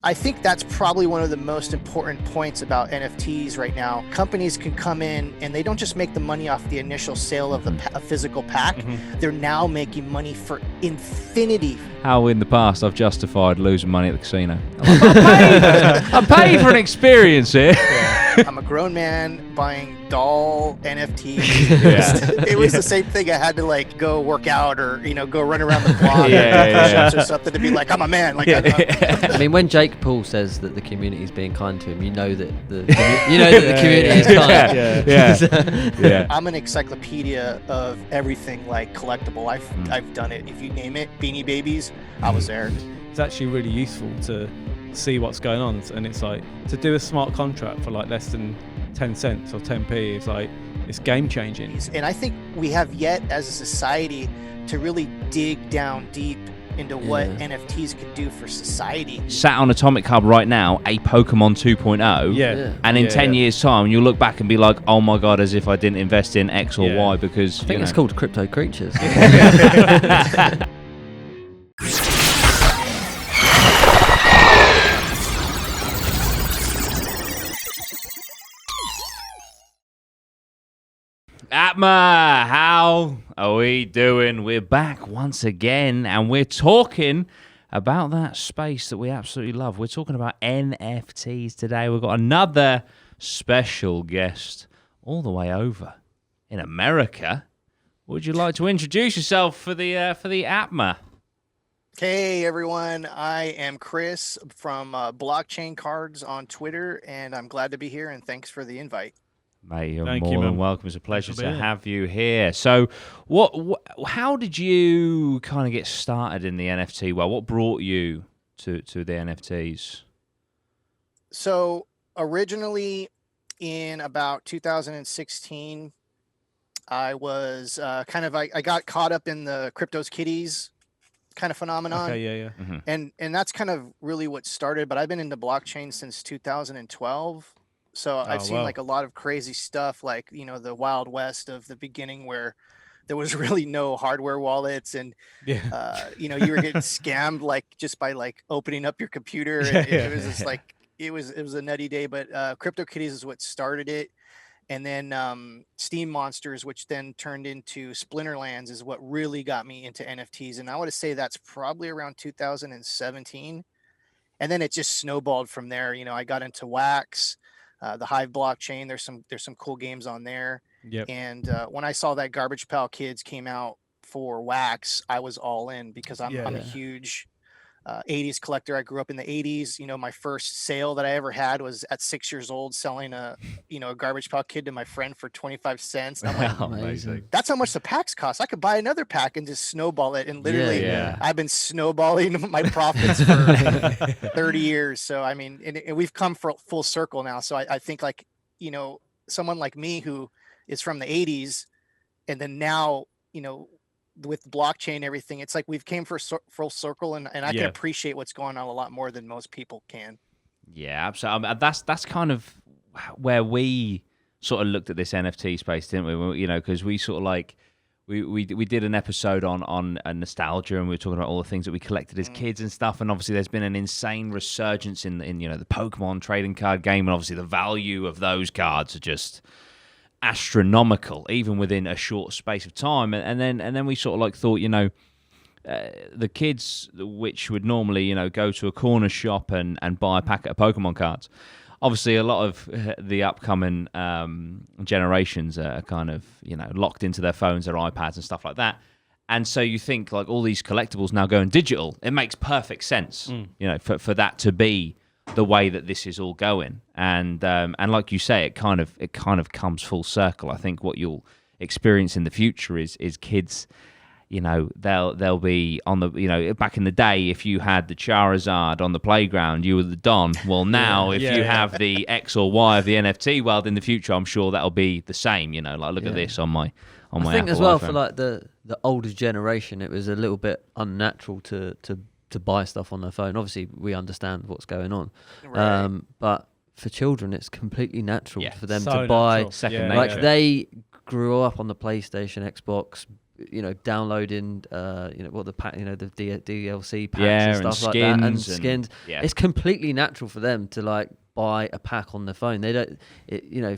I think that's probably one of the most important points about NFTs right now. Companies can come in and they don't just make the money off the initial sale of the physical pack. They're now making money for infinity. How in the past I've justified losing money at the casino. I'm paid for an experience here. I'm a grown man buying doll NFTs. It was the same thing. I had to like go work out or go run around the block or something to be like, I'm a man. Like, I mean, when Jake Paul says that the community is being kind to him, you know that the community is kind. Yeah. I'm an encyclopedia of everything like collectible. I've done it. If you name it, Beanie Babies, I was there. It's actually really useful to see what's going on, and it's like to do a smart contract for like less than 10 cents or 10p. It's like it's game changing. And I think we have yet as a society to really dig down deep into what NFTs could do for society. Sat on Atomic Hub right now, a Pokemon 2.0. And in 10 years time, you'll look back and be like, oh my God, as if I didn't invest in X or Y because... I think it's called crypto creatures. APMA, how are we doing? We're back once again, and we're talking about that space that we absolutely love. We're talking about NFTs today. We've got another special guest all the way over in America. Would you like to introduce yourself for the APMA? Hey everyone, I am Chris from Blockchain Cards on Twitter, and I'm glad to be here, and thanks for the invite. Mate, you're more than welcome. It's a pleasure to have you here. So, how did you kind of get started in the NFT world? What brought you to the NFTs? So, originally in about 2016, I was I got caught up in the Crypto's Kitties kind of phenomenon. Okay, And that's kind of really what started, but I've been into blockchain since 2012. So I've seen like a lot of crazy stuff, like, the Wild West of the beginning where there was really no hardware wallets and, you were getting scammed like just by like opening up your computer. And it was just like, it was a nutty day, but CryptoKitties is what started it. And then Steam Monsters, which then turned into Splinterlands, is what really got me into NFTs. And I would say that's probably around 2017. And then it just snowballed from there. I got into Wax. The Hive blockchain, there's some cool games on there. And when I saw that Garbage Pail Kids came out for Wax, I was all in because I'm a huge 80s collector. I grew up in the 80s. My first sale that I ever had was at 6 years old, selling a Garbage Pail Kid to my friend for 25 cents. And I'm like, that's how much the packs cost. I could buy another pack and just snowball it. And literally, I've been snowballing my profits for 30 years. So, I mean, and we've come full circle now. So I think like, someone like me who is from the 80s and then now, with blockchain and everything, it's like we've came for full circle, and I can appreciate what's going on a lot more than most people can. Yeah, absolutely. That's kind of where we sort of looked at this NFT space, didn't we? Because we sort of like we did an episode on nostalgia, and we were talking about all the things that we collected as kids and stuff. And obviously, there's been an insane resurgence in the Pokemon trading card game, and obviously the value of those cards are just astronomical, even within a short space of time. And then we sort of like thought, the kids which would normally go to a corner shop and buy a packet of Pokemon cards, obviously a lot of the upcoming generations are kind of locked into their phones, their iPads and stuff like that. And so you think like all these collectibles now going digital, it makes perfect sense for that to be the way that this is all going. And like you say, it kind of comes full circle. I think what you'll experience in the future is kids, they'll be on the, back in the day, if you had the Charizard on the playground, you were the Don. Well, now if you have the X or Y of the NFT world in the future, I'm sure that'll be the same. Like look at this on my I think Apple as well iPhone. For like the older generation, it was a little bit unnatural to buy stuff on their phone. Obviously, we understand what's going on, right. But for children, it's completely natural for them to buy. Second nature. They grew up on the PlayStation, Xbox, downloading, what the pack, the DLC packs Yeah, and and stuff like that, and skins skins. yeah. It's completely natural for them to like buy a pack on their phone. They don't,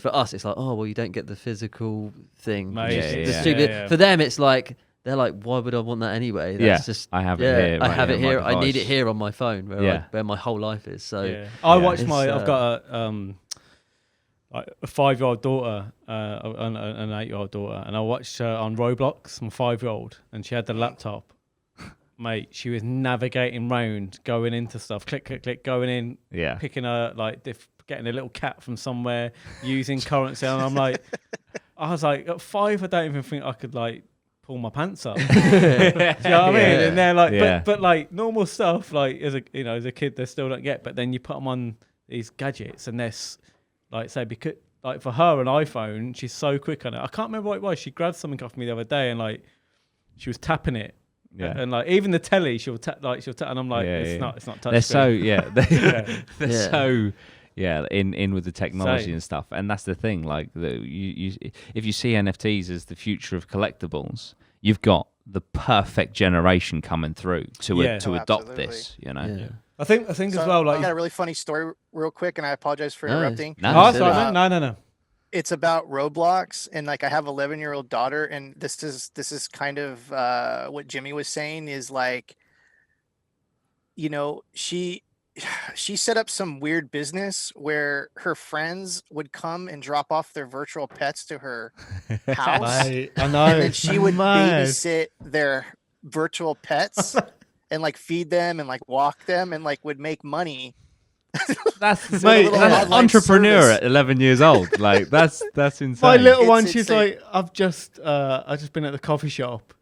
for us, it's like, oh well, you don't get the physical thing. Yeah. For them, it's like they're like, why would I want that anyway? That's just I have it here. I have it here. I need device. it here on my phone, where my whole life is. So I watched I've got a 5-year-old daughter, an 8-year-old daughter, and I watched her on Roblox, my 5-year-old, and she had the laptop. Mate, she was navigating round, going into stuff, click, click, click, going in, picking her, like, getting a little cat from somewhere, using currency, and I was like, at 5, I don't even think I could, like, pull my pants up. Do you know what I mean? And they're like, but like normal stuff, like as a kid, they still don't get. But then you put them on these gadgets, and they're like, say, because like for her, an iPhone, she's so quick on it. I can't remember what it was. She grabbed something off me the other day, and like she was tapping it. Yeah. And like even the telly, she'll tap, and I'm like, it's not touch. They're in so in with the technology and stuff, and that's the thing. Like if you see NFTs as the future of collectibles, you've got the perfect generation coming through to adopt this. I think as well. Like, I got a really funny story, real quick, and I apologize for interrupting. No. It's about Roblox, and like I have 11-year-old daughter, and this is kind of what Jimmy was saying is like, she set up some weird business where her friends would come and drop off their virtual pets to her house. I know. And then she would babysit their virtual pets and like feed them and like walk them and like would make money. That's entrepreneur service. at 11 years old. Like that's insane. My little one, she's like, I've just been at the coffee shop.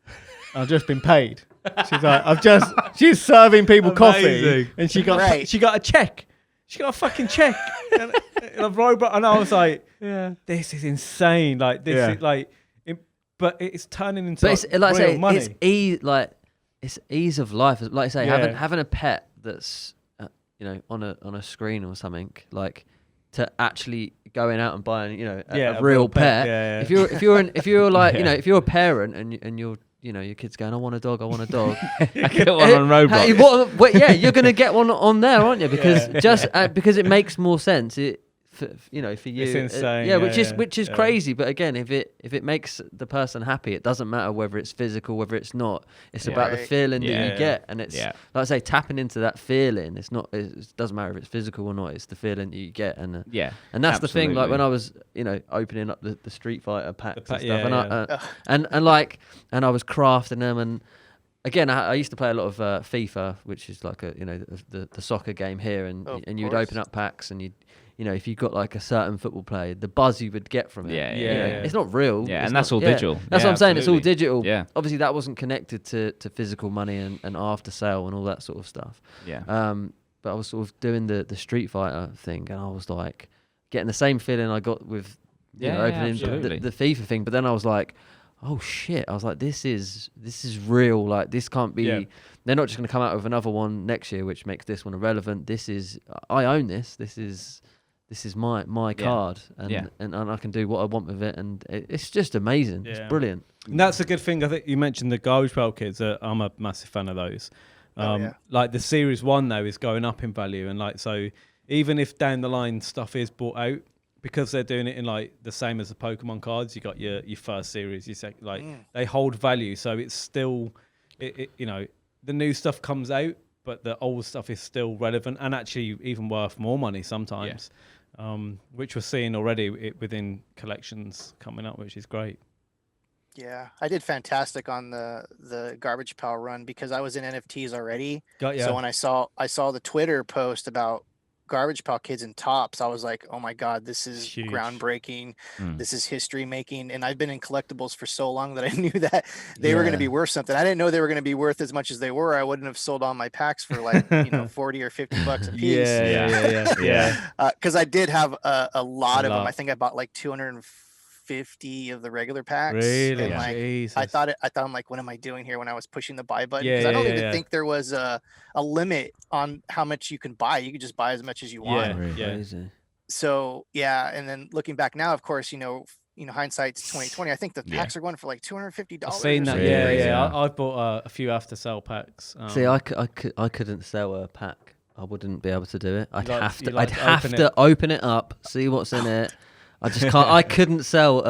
I've just been paid. She's like, she's serving people coffee, and she got a check. She got a fucking check. and I was like, this is insane. Like this is like, but it's turning into real money. It's ease of life. Like I say, having a pet that's on a screen or something, like to actually going out and buying a real pet. Yeah. If you're like if you're a parent and you're your kid's going, I want a dog. I get one on Roblox. You're gonna get one on there, aren't you? Because because it makes more sense. For you. It's insane. Which is crazy. But again, if it makes the person happy, it doesn't matter whether it's physical, whether it's not. It's about the feeling that you get, and it's like I say, tapping into that feeling. It doesn't matter if it's physical or not. It's the feeling that you get, and that's the thing. Like when I was opening up the Street Fighter packs and stuff, and I was crafting them, and again, I used to play a lot of FIFA, which is like the soccer game here, and you'd open up packs, and if you got like a certain football player, the buzz you would get from it. It's not real. Yeah, and that's all digital. That's what I'm saying. It's all digital. Yeah. Obviously, that wasn't connected to physical money and after sale and all that sort of stuff. Yeah. But I was sort of doing the Street Fighter thing, and I was like getting the same feeling I got with opening the FIFA thing. But then I was like, oh shit! I was like, this is real. Like this can't be. Yeah. They're not just going to come out with another one next year, which makes this one irrelevant. I own this. This is my card, and I can do what I want with it, and it's just amazing. Yeah. It's brilliant. And that's a good thing. I think you mentioned the Garbage Pail Kids. I'm a massive fan of those. Like the Series 1 though is going up in value, and like so even if down the line stuff is bought out, because they're doing it in like the same as the Pokemon cards, you got your first series, they hold value, so it's still the new stuff comes out, but the old stuff is still relevant and actually even worth more money sometimes. Which we're seeing already within collections coming up, which is great. Yeah, I did fantastic on the Garbage Pail run because I was in NFTs already. So when I saw the Twitter post about Garbage Pail Kids and Tops, I was like, oh my God, this is huge. Groundbreaking. This is history making. And I've been in collectibles for so long that I knew that they were going to be worth something. I didn't know they were going to be worth as much as they were. I wouldn't have sold all my packs for like, 40 or 50 bucks a piece. Cause I did have a lot of them. I think I bought like 250 of the regular packs. Really? And I thought I'm like, what am I doing here when I was pushing the buy button? Because I don't even think there was a limit on how much you can buy. You could just buy as much as you want. Crazy. So and then looking back now, of course, hindsight's 2020. I think the packs are going for like $250. I've seen that. Yeah. I bought a few after sale packs. See, I couldn't sell a pack. I wouldn't be able to do it. I'd have to open it up, see what's in it. I just can't. I couldn't sell.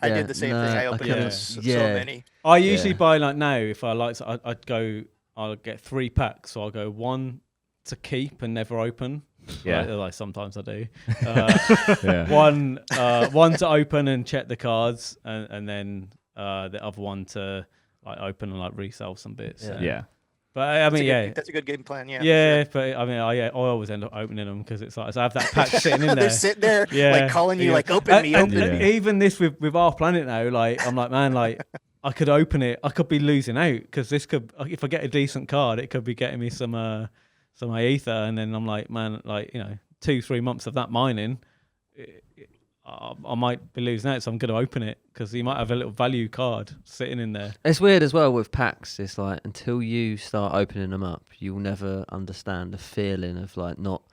I did the same thing. I opened so many. I usually buy like now. If I like, I'll get 3 packs. So I'll go 1 to keep and never open. Yeah, like sometimes I do. 1 to open and check the cards, and then the other one to like open and like resell some bits. Yeah. But I mean, that's a good game plan. Yeah. Yeah, sure. But I mean, I always end up opening them because it's like I have that pack sitting in there. They're sitting there, like calling you, like open me. Even this with our planet now, like I'm like, man, like I could open it, I could be losing out because this could, if I get a decent card, it could be getting me some ether, and then I'm like, man, like 2-3 months of that mining, I might be losing out, so I'm going to open it because you might have a little value card sitting in there. It's weird as well with packs. It's like until you start opening them up, you'll never understand the feeling of like not.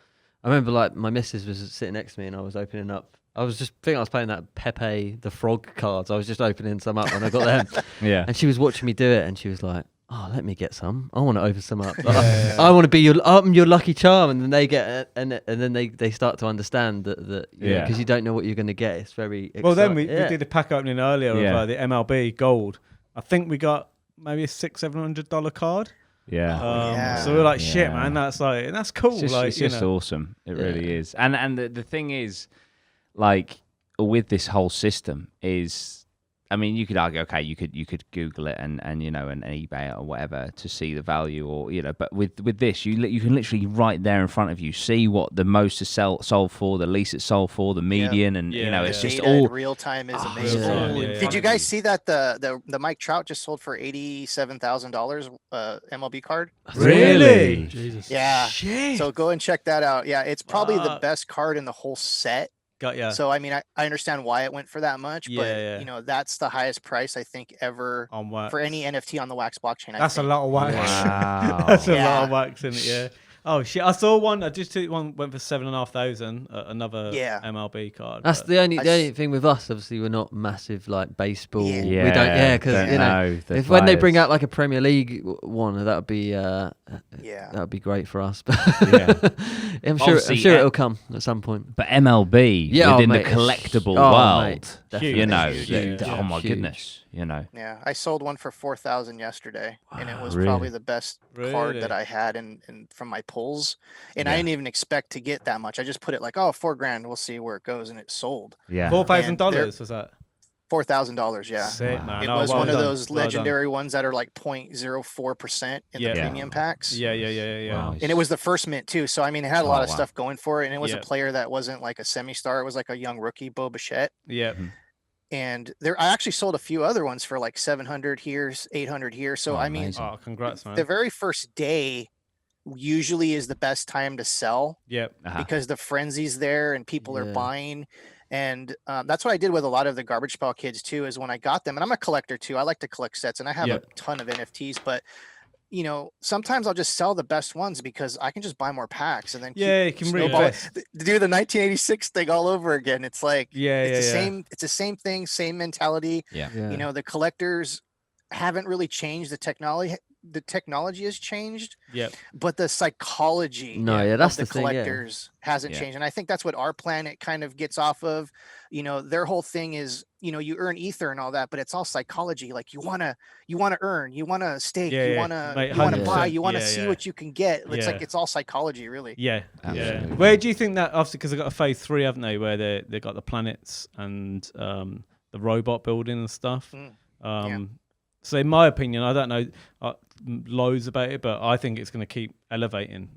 I remember like my missus was sitting next to me and I was opening up. I was playing that Pepe the Frog cards. I was just opening some up and I got them. Yeah. And she was watching me do it and she was like, "Oh, let me get some. I want to open some up. I want to be your lucky charm." And then they get and then they start to understand that because you don't know what you're going to get. It's very exciting. Well, then we did a pack opening earlier of the MLB Gold. I think we got maybe a $600-$700 card. Yeah. So we're like, shit, man. That's cool. It's just awesome. It really is. And the thing is, like with this whole system is. I mean, you could argue, okay, you could Google it and and eBay it or whatever to see the value, or but with this, you can literally right there in front of you see what the most is sold for, the least it's sold for, the median, and it's just all in real time is amazing. Did you guys see that the Mike Trout just sold for $87,000 MLB card? Really? Jesus. Yeah. Shit. So go and check that out. Yeah, it's probably the best card in the whole set. Got ya. So I mean, I understand why it went for that much, but that's the highest price I think ever for any NFT on the Wax blockchain. That's a lot of wax. Wow. That's a lot of wax in it. Yeah. Oh shit! I saw one. I just took one. Went for $7,500. Another MLB card. That's the only thing with us. Obviously, we're not massive like baseball. We don't. Because if when they bring out like a Premier League one, that would be that would be great for us. But I'm sure it'll come at some point. But MLB within the collectible world, mate, oh my goodness. Yeah, I sold one for $4,000 yesterday, and it was probably the best card that I had in from my pulls. And I didn't even expect to get that much. I just put it like, $4,000, we'll see where it goes, and it sold. Yeah, $4,000 was that? $4,000, yeah. Sick, man. It was one of those legendary ones that are like 0.04% in the premium packs. Yeah. Wow. And it was the first mint too, so I mean, it had a lot of stuff going for it, and it was a player that wasn't like a semi-star. It was like a young rookie, Bo Bichette. Yeah. And I actually sold a few other ones for like 700 here, 800 here. So I mean, congrats, man. The very first day usually is the best time to sell. Yep. Because the frenzy's there and people are buying. And that's what I did with a lot of the Garbage Pail Kids too, is when I got them, and I'm a collector too. I like to collect sets, and I have a ton of NFTs, but sometimes I'll just sell the best ones because I can just buy more packs and then you can reinvest. Do the 1986 thing all over again. It's like it's the same thing, same mentality. The collectors haven't really changed. The technology has changed, but the psychology that's of the collectors hasn't changed. And I think that's what our planet kind of gets off of. Their whole thing is, you earn ether and all that, but it's all psychology. Like you want to earn, you want to stake, you want to buy, you want to see what you can get. It's like, it's all psychology, really. Yeah. Where do you think that, obviously, because they've got a phase 3, haven't they, where they've got the planets and the robot building and stuff. So in my opinion, I don't know loads about it, but I think it's going to keep elevating,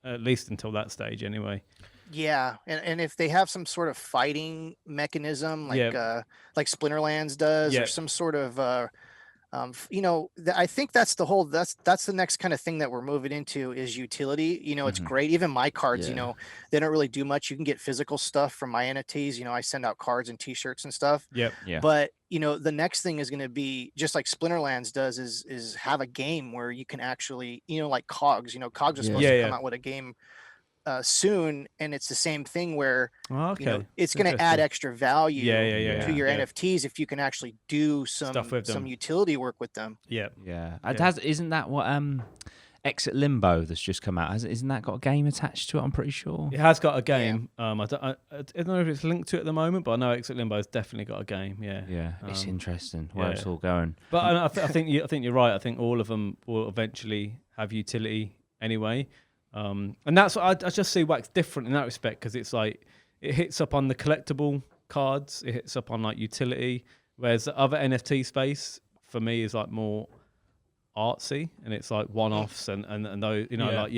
at least until that stage anyway. Yeah, and if they have some sort of fighting mechanism, like Splinterlands does, or some sort of, I think that's the next kind of thing that we're moving into is utility. It's great. Even my cards, they don't really do much. You can get physical stuff from my NFTs. I send out cards and T-shirts and stuff. Yeah. But the next thing is going to be just like Splinterlands does is have a game where you can actually, like Cogs. Cogs are supposed to come out with a game soon, and it's the same thing where Okay. you know, it's going to add extra value to your yeah. NFTs if you can actually do some utility work with them. Yeah. Isn't that what Exit Limbo that's just come out? Isn't that got a game attached to it? I'm pretty sure it has got a game. I don't know if it's linked to it at the moment, but I know Exit Limbo has definitely got a game. Yeah. It's interesting where it's all going. But I think you're right. I think all of them will eventually have utility anyway. And that's what I just see Wax different in that respect, because it's like it hits up on the collectible cards, it hits up on like utility, whereas the other NFT space for me is like more artsy, and it's like one-offs and those, you know, like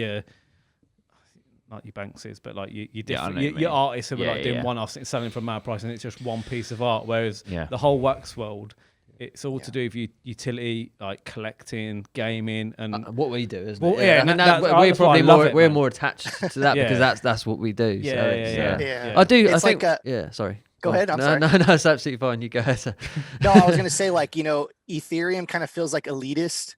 not your Banksy's, but like your artists who are like doing one-offs, it's selling for a mad price, and it's just one piece of art. Whereas the whole Wax world, it's all to do with utility, like collecting, gaming, and what we do, isn't it? Yeah, I mean, we're probably more attached to that because that's what we do. I do. I think. Sorry. Go ahead. I'm sorry. No, it's absolutely fine. You go ahead. No, I was gonna say, like, you know, Ethereum kind of feels like elitist.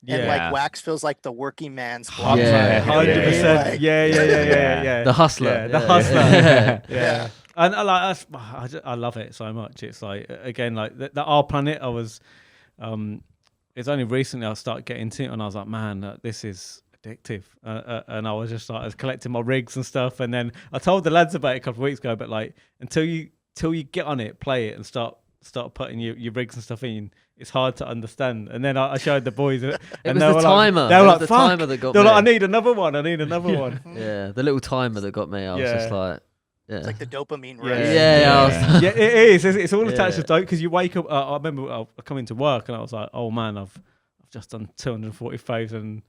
And like Wax feels like the working man's blockchain. Yeah, 100%. Yeah. The hustler. The hustler. Yeah. And I love it so much. It's like, again, like the Our Planet, I was, it's only recently I started getting into it, and I was like, man, this is addictive. And I was just like, I was collecting my rigs and stuff. And then I told the lads about it a couple of weeks ago, but like, until you get on it, play it, and start putting your rigs and stuff in, it's hard to understand. And then I showed the boys, and it was the timer. They were like, the fuck. Timer that got they were me. like, I need another one. Yeah, the little timer that got me. I was just like, it's like the dopamine rush. Yeah, it is. It's all attached to dope, because you wake up. I remember I come into work and I was like, oh man, I've just done 240,000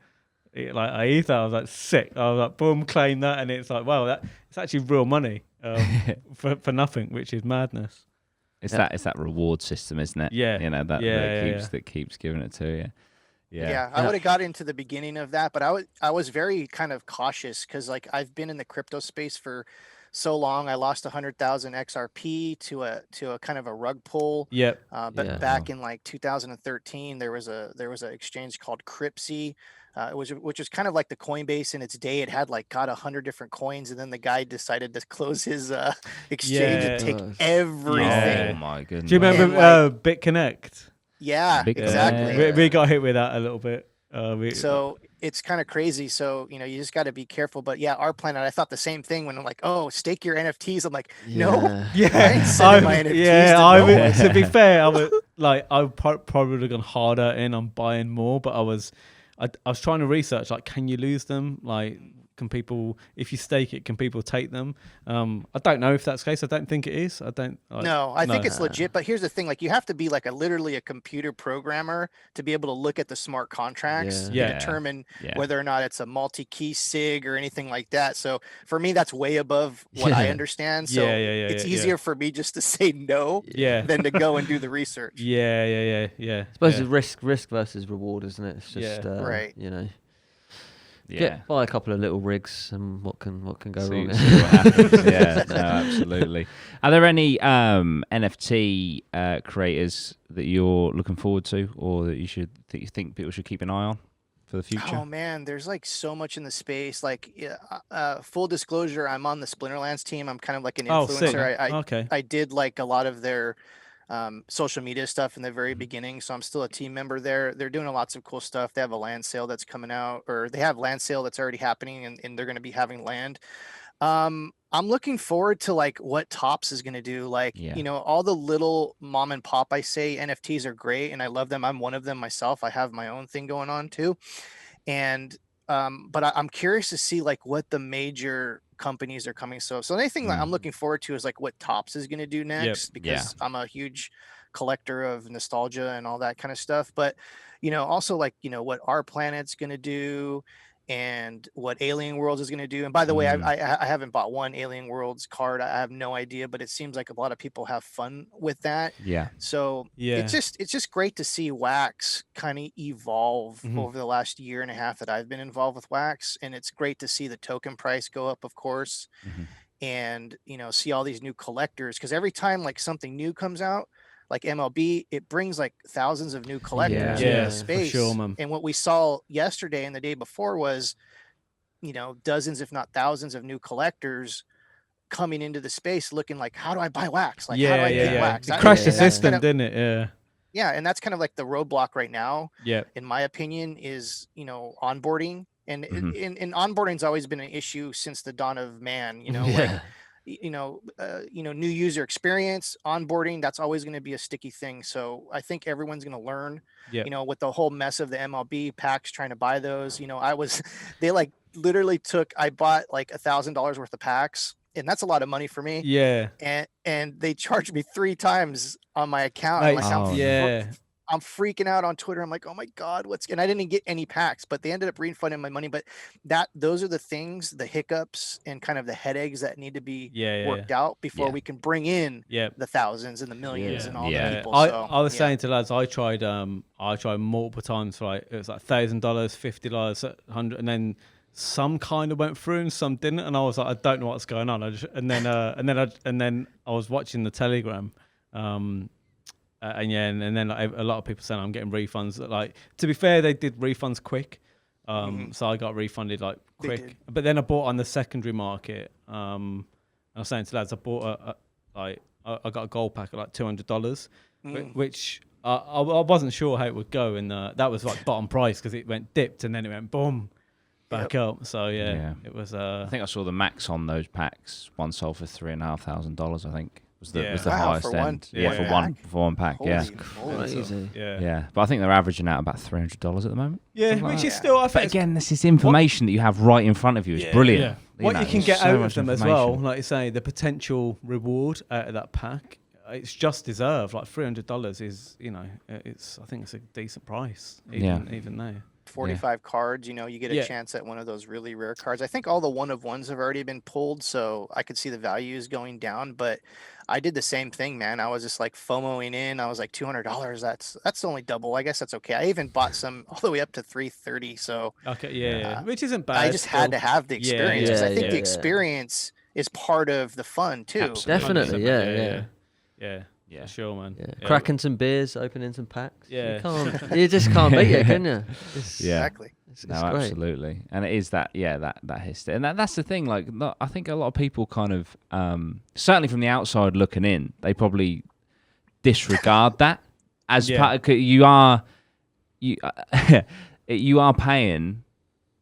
like Ether. I was like, sick. I was like, boom, claim that, and it's like, wow, it's actually real money for nothing, which is madness. It's that reward system, isn't it? Yeah. You know, that keeps giving it to you. Yeah, I would have got into the beginning of that, but I was very kind of cautious, because like I've been in the crypto space for so long. I lost 100,000 XRP to a kind of a rug pull. Yep. But back in like 2013, there was an exchange called Crypto, which was kind of like the Coinbase in its day. It had like got 100 different coins, and then the guy decided to close his exchange and take everything. Oh my goodness! Do you remember BitConnect? Yeah, exactly. We got hit with that a little bit. So it's kind of crazy. So, you know, you just got to be careful. But yeah, Our Planet, I thought the same thing when I'm like, oh, stake your NFTs. I'm like, no, I ain't sending my NFTs to be fair, I probably would have gone harder on buying more, but I was trying to research, like, can you lose them? Like, can people, if you stake it, can people take them? I don't know if that's the case. I don't think it is. I think it's legit. But here's the thing: like, you have to be like literally a computer programmer to be able to look at the smart contracts to determine whether or not it's a multi-key sig or anything like that. So for me, that's way above what I understand. So it's easier for me just to say no than to go and do the research. I suppose it's risk versus reward, isn't it? It's just right. You know. Buy a couple of little rigs, and what can go wrong? See what happens. No, absolutely. Are there any NFT creators that you're looking forward to, or that you think people should keep an eye on for the future? Oh man, there's like so much in the space. Like, full disclosure, I'm on the Splinterlands team. I'm kind of like an influencer. I did like a lot of their social media stuff in the very beginning, so I'm still a team member there. They're doing lots of cool stuff. They have a land sale that's coming out, or they have land sale that's already happening, and they're going to be having land. I'm looking forward to like what Tops is going to do. Like, you know, all the little mom and pop, I say NFTs are great and I love them. I'm one of them myself. I have my own thing going on too. And but I'm curious to see like what the major companies are coming. So anything that I'm looking forward to is like what Tops is going to do next, because I'm a huge collector of nostalgia and all that kind of stuff. But, you know, also like, you know, what Our Planet's going to do and what Alien Worlds is going to do. And by the way, I haven't bought one Alien Worlds card. I have no idea, but it seems like a lot of people have fun with that. So it's just great to see Wax kind of evolve over the last year and a half that I've been involved with Wax. And it's great to see the token price go up, of course, and, you know, see all these new collectors, because every time like something new comes out, like MLB, it brings like thousands of new collectors in the space. For sure, man. And what we saw yesterday and the day before was dozens, if not thousands of new collectors coming into the space looking like, how do I buy wax? Like, how do I get wax? It crashed the system, didn't it? Yeah. Yeah. And that's kind of like the roadblock right now. Yeah. In my opinion is, onboarding. And in onboarding's always been an issue since the dawn of man, like, new user experience, onboarding, that's always going to be a sticky thing. So I think everyone's going to learn, with the whole mess of the MLB packs, trying to buy those, they like literally I bought like $1,000 worth of packs, and that's a lot of money for me. Yeah. And they charged me 3 times on my account. Nice. I'm freaking out on Twitter. I'm like, oh my God, and I didn't get any packs, but they ended up refunding my money. But those are the things, the hiccups and kind of the headaches that need to be worked out before we can bring in the thousands and the millions and all the people. I was saying to lads, I tried multiple times, right? It was like $1,000, $50, $100, and then some kind of went through and some didn't. And I was like, I don't know what's going on. And then I was watching the Telegram. And then like, a lot of people saying I'm getting refunds. Like, to be fair, they did refunds quick, so I got refunded like quick. But then I bought on the secondary market. I was saying to lads, I bought I got a gold pack at like $200, which I wasn't sure how it would go, and that was like bottom price because it went dipped and then it went boom back up. So it was. I think I saw the max on those packs. One sold for $3,500. I think. Was the wow, highest for end? For one pack. Crazy. Yeah. But I think they're averaging out about $300 at the moment. Yeah, which is still. I think but again, this is information that you have right in front of you. It's brilliant. Yeah. What you can get out of them as well, like you say, the potential reward out of that pack, it's just deserved. Like $300 is, I think it's a decent price. Even there. 45 cards, you get a chance at one of those really rare cards. I think all the one of ones have already been pulled, so I could see the values going down, but I did the same thing, man. I was just like FOMOing in. I was like $200. That's only double. I guess that's okay. I even bought some all the way up to $330. So okay, which isn't bad. I just had to have the experience because I think the experience is part of the fun too. Definitely, yeah, sure, man. Cracking some beers, opening some packs. You just can't beat it, can you? Exactly. It's great. Absolutely. And it is that history. And that's the thing, like, I think a lot of people kind of, certainly from the outside looking in, they probably disregard that as part of, you are paying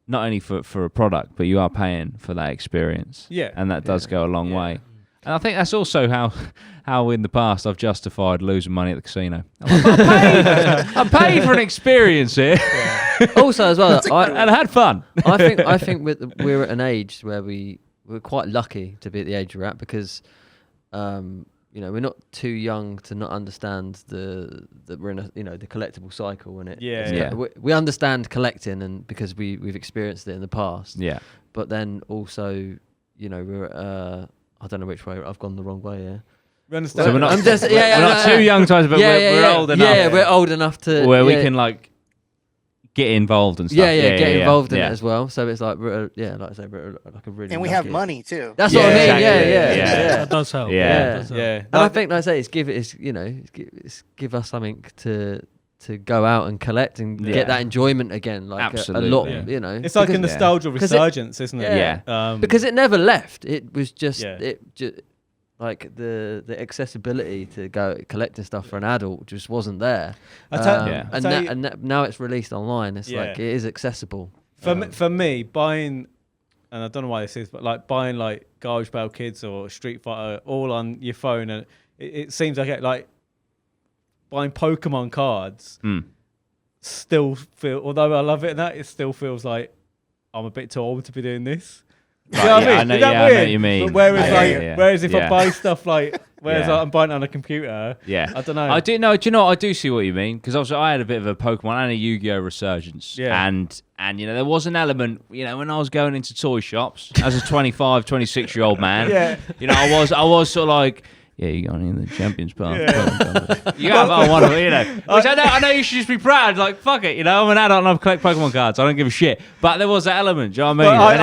not only for a product, but you are paying for that experience. Yeah. And that does go a long way. And I think that's also how in the past I've justified losing money at the casino. I paid for an experience here. Also, as well, and I had fun. I think we're at an age where we're quite lucky to be at the age we're at because, we're not too young to not understand that we're in the collectible cycle and we understand collecting and because we've experienced it in the past. Yeah. But then also, we're I don't know which way I've gone the wrong way. Yeah. We understand. So we're not, we're not too young to, but we're old enough. Yeah, we're old enough to where we can like get involved and stuff. Get involved in it as well. So it's like like I say, we're like a really. And we have money too. That's what I mean. Exactly. Yeah. That does help. Yeah. And I think, like I say, give us something to go out and collect and get that enjoyment again, like a lot. It's like a nostalgia resurgence, isn't it? Yeah. Because it never left. It was just like the accessibility to go collecting stuff for an adult just wasn't there. And now it's released online. It's like it is accessible. For me, buying, and I don't know why this is, but like buying like Garbage Pail Kids or Street Fighter all on your phone, and it seems like buying Pokemon cards still although I love it and that, it still feels like I'm a bit too old to be doing this. Right, you know what I mean? I know what you mean. But whereas if I buy stuff like, I'm buying it on a computer, I don't know. Do you know what? I do see what you mean because also I had a bit of a Pokemon and a Yu-Gi-Oh resurgence, and there was an element, when I was going into toy shops as a 25, 26-year-old man, I was sort of like, yeah, you're going in the Champions Park. You have one of them, Which I know you should just be proud. Like, fuck it, I'm an adult and I collect Pokemon cards. I don't give a shit. But there was that element, do you know what I mean? Well,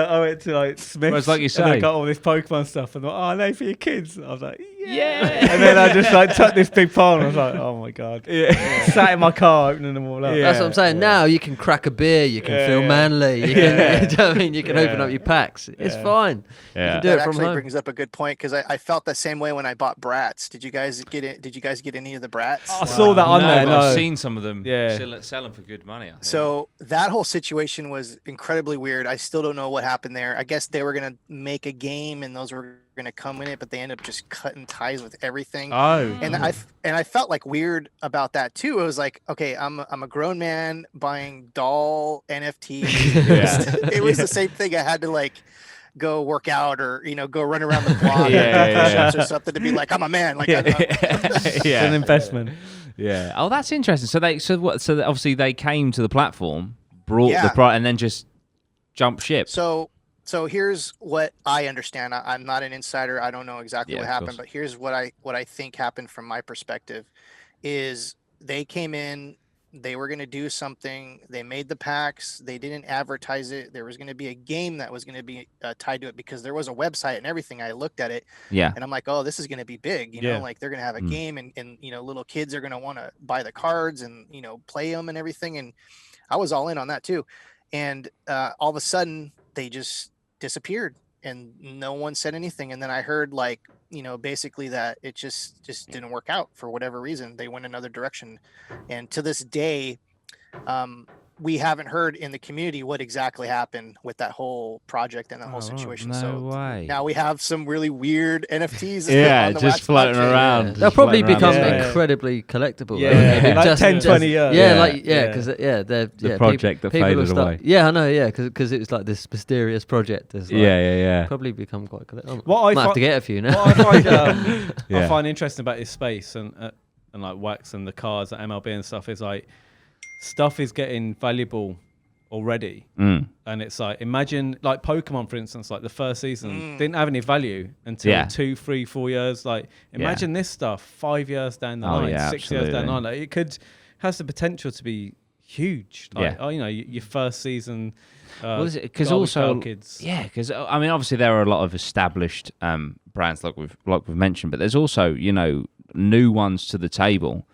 I went to like Smith's. It's like you say. And I got all this Pokemon stuff and thought, no, for your kids. I was like, Yeah. And then I just like took this big pile and I was like, oh my God. Sat in my car opening them all up. That's what I'm saying. Now you can crack a beer, you can feel manly, you can, you know what I mean? You can open up your packs. It's fine. You can do it from home. That actually brings up a good point, because I felt the same way when I bought Bratz. Did you guys get it? Did you guys get any of the Bratz? I saw that on there. I've seen some of them. Yeah. Selling for good money. I think. So that whole situation was incredibly weird. I still don't know what happened there. I guess they were gonna make a game, and those were gonna come in it, but they ended up just cutting ties with everything. And I felt like weird about that too. It was like, okay, I'm a grown man buying doll NFTs. It was the same thing. I had to like go work out, or go run around the block or something to be like, I'm a man. Like, it's an investment. Yeah. Oh, that's interesting. So obviously they came to the platform, brought the product, and then just jumped ship. So here's what I understand. I'm not an insider. I don't know exactly what happened, but here's what I think happened from my perspective. Is they came in, they were going to do something. They made the packs. They didn't advertise it. There was going to be a game that was going to be tied to it, because there was a website and everything. I looked at it, and I'm like, oh, this is going to be big. You know, like they're going to have a game, and little kids are going to want to buy the cards and play them and everything. And I was all in on that too. And all of a sudden, they just disappeared, and no one said anything. And then I heard basically that it just didn't work out for whatever reason. They went another direction, and to this day we haven't heard in the community what exactly happened with that whole project and that whole situation. Now we have some really weird NFTs on the just floating around. They'll probably become incredibly collectible. Like just 10-20 years. The project that faded away. I know, because it was like this mysterious project. Probably become quite collectible. I might have to get a few now. What I find interesting about this space and like Wax and the cards at MLB and stuff is like, stuff is getting valuable already. And it's like, imagine like Pokemon, for instance, like the first season didn't have any value until 2, 3, 4 years. Like, imagine this stuff 5 years down the line, 6 years down the line. Like, it has the potential to be huge. Like, your first season. Because also, kids. Because I mean, obviously there are a lot of established brands like we've mentioned, but there's also new ones to the table.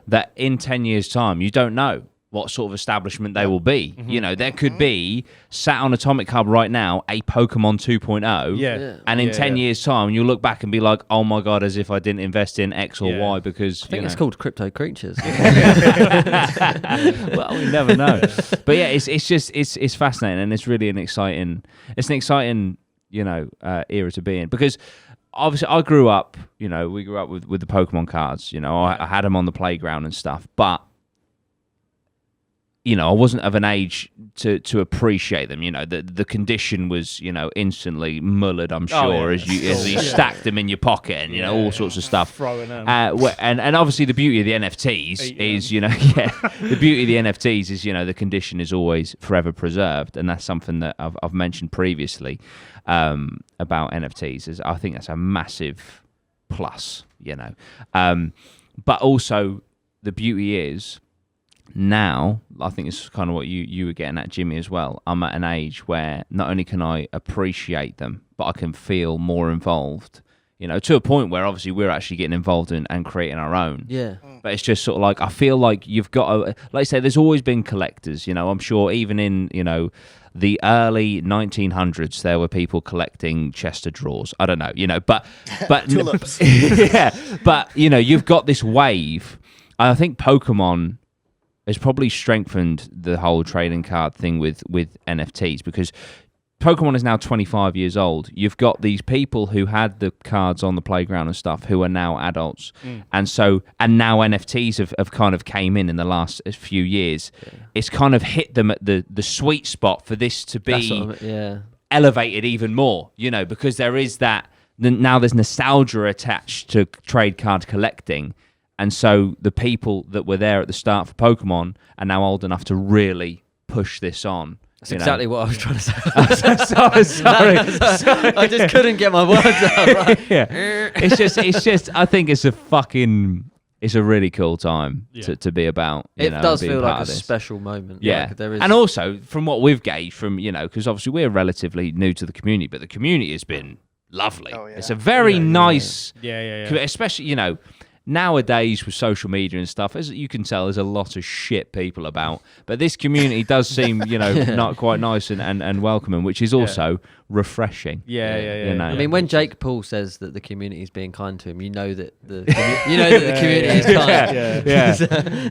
That in 10 years' time, you don't know what sort of establishment they will be. There could be, sat on Atomic Hub right now, a Pokemon 2.0. And in 10 years' time, you'll look back and be like, oh my God, as if I didn't invest in X or Y, because... I think it's called Crypto Creatures. Well, we never know. But yeah, it's fascinating, and it's really an exciting era to be in, because obviously I grew up, we grew up with the Pokemon cards, I had them on the playground and stuff, but I wasn't of an age to appreciate them. The condition was, instantly mullered, I'm sure, as you stacked them in your pocket and, all sorts of stuff. Throwing them. And obviously the beauty of the NFTs is, the beauty of the NFTs is, the condition is always forever preserved. And that's something that I've mentioned previously about NFTs. Is I think that's a massive plus, But also the beauty is, now, I think it's kind of what you were getting at, Jimmy, as well. I'm at an age where not only can I appreciate them, but I can feel more involved, to a point where obviously we're actually getting involved in and creating our own. But it's just sort of like, I feel like you've got to, like I say, there's always been collectors, I'm sure even in, the early 1900s, there were people collecting Chester drawers. I don't know, but tulips. But you've got this wave. I think Pokemon has probably strengthened the whole trading card thing with NFTs, because Pokemon is now 25 years old. You've got these people who had the cards on the playground and stuff who are now adults. And now NFTs have kind of came in the last few years. It's kind of hit them at the sweet spot for this to be elevated even more, because there is that, now there's nostalgia attached to trade card collecting. And so the people that were there at the start for Pokemon are now old enough to really push this on. That's exactly what I was trying to say. Sorry. I just couldn't get my words out. It's just. I think it's a really cool time to be about. It does feel like a special moment. Yeah, like there is. And also from what we've gauged from because obviously we're relatively new to the community, but the community has been lovely. Oh, yeah. It's a very nice, especially nowadays with social media and stuff, as you can tell, there's a lot of shit people about. But this community does seem, not quite nice and welcoming, which is also refreshing. I mean, when Jake Paul says that the community is being kind to him, you know that the community is kind.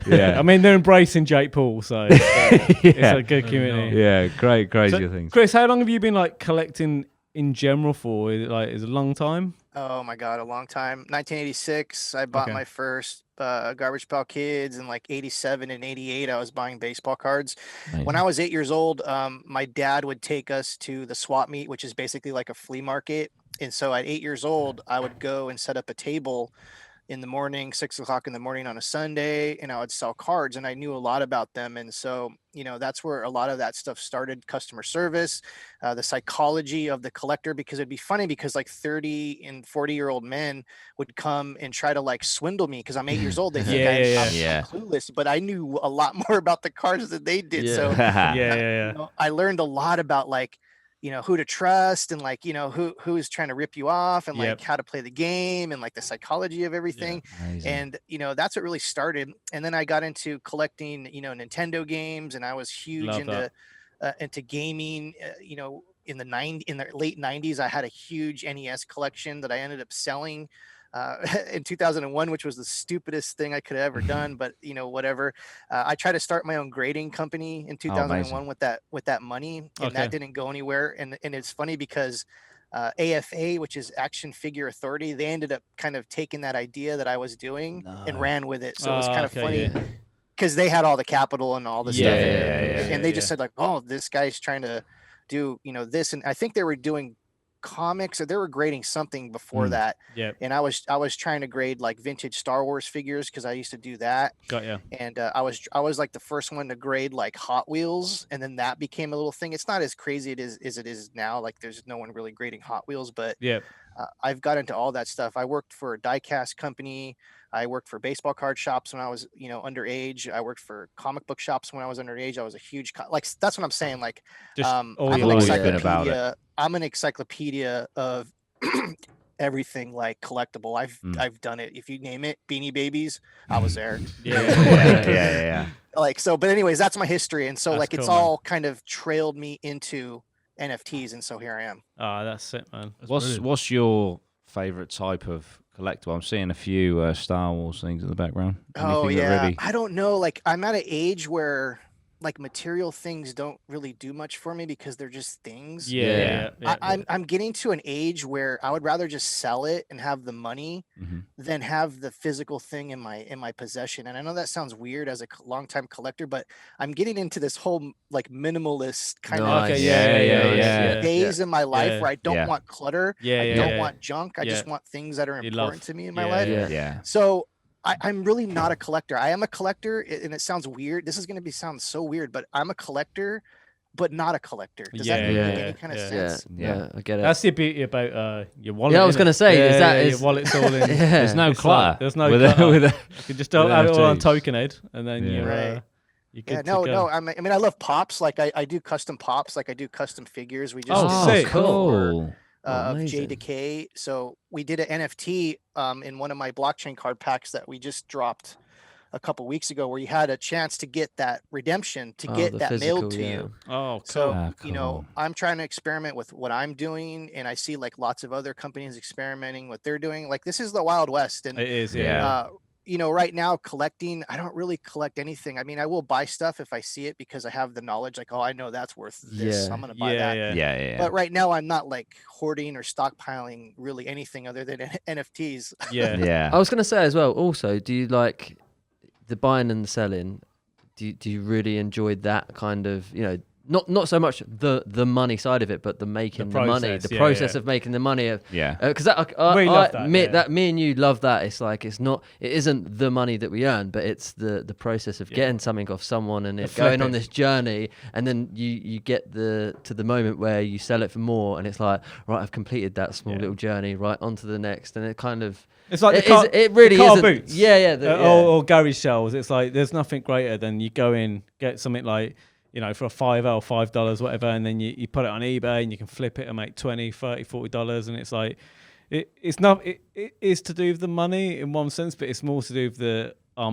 Yeah. I mean, they're embracing Jake Paul, so it's a good community. Yeah, great, crazy things. Chris, how long have you been collecting in general for? Is it a long time? Oh my God, a long time. 1986, I bought my first Garbage Pail Kids, and 87 and 88, I was buying baseball cards. Amazing. When I was 8 years old, my dad would take us to the swap meet, which is basically like a flea market. And so at 8 years old, I would go and set up a table in the morning, 6 o'clock in the morning on a Sunday, and I would sell cards, and I knew a lot about them. And so, that's where a lot of that stuff started: customer service, the psychology of the collector, because it'd be funny because 30 and 40-year-old men would come and try to swindle me because I'm 8 years old. They think I'm clueless, but I knew a lot more about the cards than they did. So I learned a lot about who to trust, and who is trying to rip you off, and how to play the game, and the psychology of everything. And that's what really started. And then I got into collecting Nintendo games, and I was huge into gaming. In the late 90s, I had a huge NES collection that I ended up selling in 2001, which was the stupidest thing I could have ever done, but whatever. I tried to start my own grading company in 2001 with that money, and that didn't go anywhere. And it's funny because AFA, which is Action Figure Authority, they ended up kind of taking that idea that I was doing and ran with it. So it was kind of funny because they had all the capital and all the stuff, and they just said oh, this guy's trying to do this, and I think they were doing comics, or they were grading something before that. And I was trying to grade vintage Star Wars figures because I used to do that. And I was the first one to grade Hot Wheels, and then that became a little thing. It's not as crazy as it is now. There's no one really grading Hot Wheels, but I've got into all that stuff. I worked for a die-cast company. I worked for baseball card shops when I was, underage. I worked for comic book shops when I was underage. I was a huge, that's what I'm saying. I'm an encyclopedia. I'm an encyclopedia of everything collectible. I've done it. If you name it, Beanie Babies, I was there. So, but anyways, that's my history. And so that's cool, it's all kind of trailed me into NFTs. And so here I am. Oh, that's it, man. What's your favorite type of collectible? I'm seeing a few Star Wars things in the background. I don't know. I'm at an age where material things don't really do much for me because they're just things. I'm getting to an age where I would rather just sell it and have the money than have the physical thing in my possession. And I know that sounds weird as a longtime collector, but I'm getting into this whole minimalist kind of days in my life where I don't want clutter. I don't want junk. I just want things that are important to me in my life. So I'm really not a collector. I am a collector, and it sounds weird. This is going to sound so weird, but I'm a collector, but not a collector. Does that make any kind of sense? Yeah, I get it. That's the beauty about your wallet. Yeah, I was going to say, your wallet's all in. There's no clutter. There's no clutter. You can just add it all on Tokenhead, and then you're good to go. I mean, I love pops. I do custom pops. I do custom figures. We just sick. Cool. Of J Decay. So we did an NFT in one of my blockchain card packs that we just dropped a couple weeks ago, where you had a chance to get that redemption, to get that mailed to you. Oh, cool. So cool. I'm trying to experiment with what I'm doing, and I see lots of other companies experimenting what they're doing. This is the Wild West, and it is. Right now collecting, I don't really collect anything. I mean, I will buy stuff if I see it because I have the knowledge, I know that's worth this. I'm going to buy that. But right now I'm not hoarding or stockpiling really anything other than NFTs. I was going to say as well, also, do you like the buying and the selling? Do you really enjoy that kind of, not so much the money side of it, but the making the money, the process of making the money. Because we love that. Me and you love that. It's it isn't the money that we earn, but it's the process of getting something off someone and it going on this journey, and then you get to the moment where you sell it for more, and it's right, I've completed that small little journey, right, on to the next, and it kind of. It's like it really car isn't. Boots. Or garage sales. It's there's nothing greater than you go in, get something for a $5, whatever, and then you put it on eBay and you can flip it and make $20, $30, $40, and it's like it's not it is to do with the money in one sense, but it's more to do with the I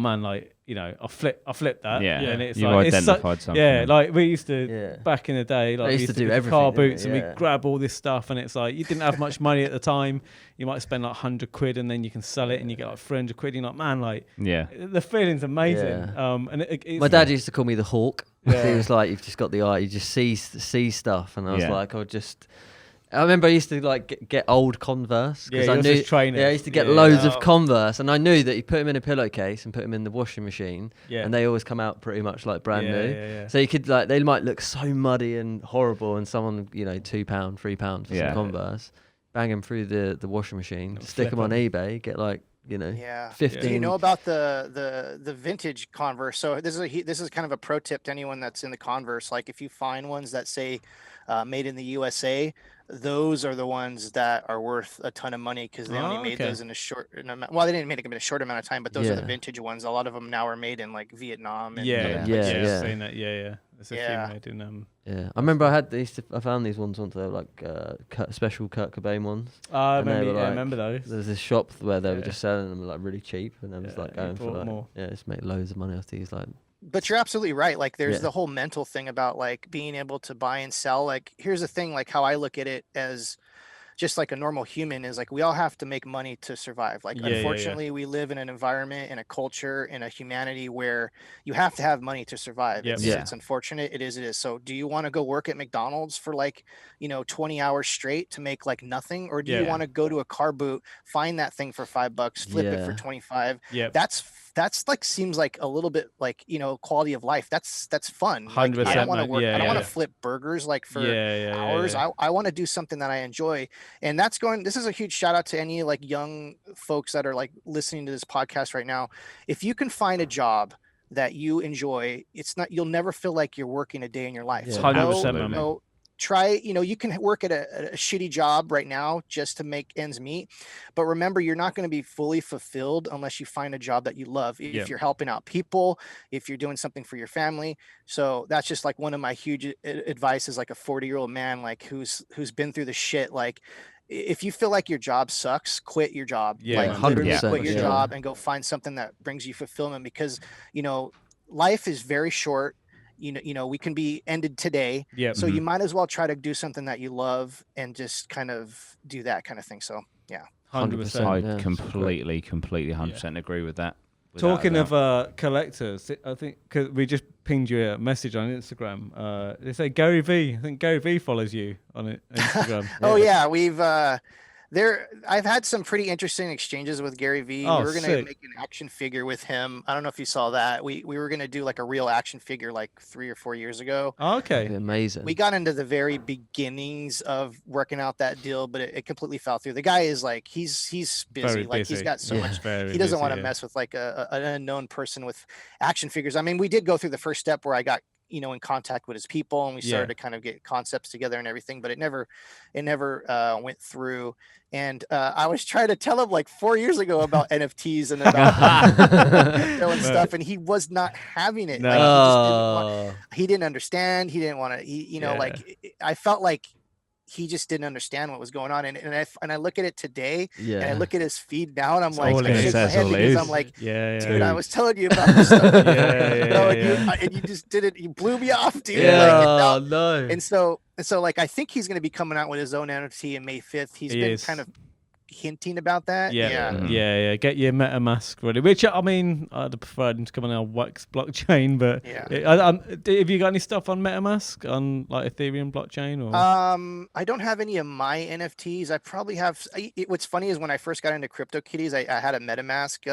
flip that. Yeah, and it's you've like identified something. Yeah, like we used to back in the day. Like I used to do everything, car boots, and we grab all this stuff, and it's like you didn't have much money at the time. You might spend like £100, and then you can sell it, and you get like £300. You're like, man, like the feeling's amazing. Yeah. And it's my dad used to call me the Hawk. Yeah. He was like, you've just got the eye. You just see stuff, and I was like, I remember I used to like get old Converse because I knew. I used to get loads of Converse, and I knew that you put them in a pillowcase and put them in the washing machine, and they always come out pretty much like brand new. Yeah. So you could like they might look so muddy and horrible, and someone £2, £3 for some Converse, bang them through the washing machine, stick them on eBay, get like 15. Do you know about the vintage Converse? So this is kind of a pro tip to anyone that's in the Converse. Like if you find ones that say made in the USA, those are the ones that are worth a ton of money because they only made those in a short amount. Well, they didn't make them in a short amount of time, but those are the vintage ones. A lot of them now are made in like Vietnam. And I've seen that. There's a few made in I remember I found these ones once. They were like special Kurt Cobain ones. I remember those. There was this shop where they were just selling them like really cheap, and I was like going for like more. Just make loads of money off these like. But you're absolutely right. Like there's the whole mental thing about like being able to buy and sell. Like here's the thing, like how I look at it as just like a normal human is like we all have to make money to survive. Like unfortunately we live in an environment, in a culture, in a humanity where you have to have money to survive. It's unfortunate. It is. So do you want to go work at McDonald's for like 20 hours straight to make like nothing, or do you want to go to a car boot, find that thing for $5, flip it for 25? That's like seems like a little bit like quality of life. That's fun. 100%. Like, I don't want to work. I don't want to flip burgers like for hours. I want to do something that I enjoy. And this is a huge shout out to any like young folks that are like listening to this podcast right now. If you can find a job that you enjoy, you'll never feel like you're working a day in your life. So 100%. Try, you can work at a shitty job right now just to make ends meet. But remember, you're not going to be fully fulfilled unless you find a job that you love. If you're helping out people, if you're doing something for your family. So that's just like one of my huge advice is like a 40-year-old man, like who's been through the shit. Like if you feel like your job sucks, quit your job. Like 100%, quit your job and go find something that brings you fulfillment, because, life is very short. We can be ended today. So you might as well try to do something that you love and just kind of do that kind of thing. So 100%. I completely 100% agree with that. Talking of collectors, I think cause we just pinged you a message on Instagram. They say Gary V. I think Gary V follows you on Instagram. We've I've had some pretty interesting exchanges with Gary V. We were going to make an action figure with him. I don't know if you saw that. We were going to do like a real action figure like 3 or 4 years ago. Okay. Amazing. We got into the very beginnings of working out that deal, but it completely fell through. The guy is like, he's busy. Very like busy. He's got so much. He doesn't want to mess with like an unknown person with action figures. I mean, we did go through the first step where I got in contact with his people, and we started to kind of get concepts together and everything, but it never went through. And I was trying to tell him like 4 years ago about NFTs and about crypto and stuff, and he was not having it. No. Like, he didn't understand. He didn't want to. Like I felt like he just didn't understand what was going on. And I look at it today, and I look at his feed now, and I'm like, I'm like, dude, I was telling you about this stuff. And you just did it. You blew me off, dude. No. And so like, I think he's going to be coming out with his own NFT on May 5th. He's been kind of hinting about that. Yeah. Get your MetaMask ready. Which I mean, I'd prefer him to come on our Wax blockchain, but have you got any stuff on MetaMask on like Ethereum blockchain? Or I don't have any of my NFTs. I probably have. What's funny is when I first got into CryptoKitties, I had a MetaMask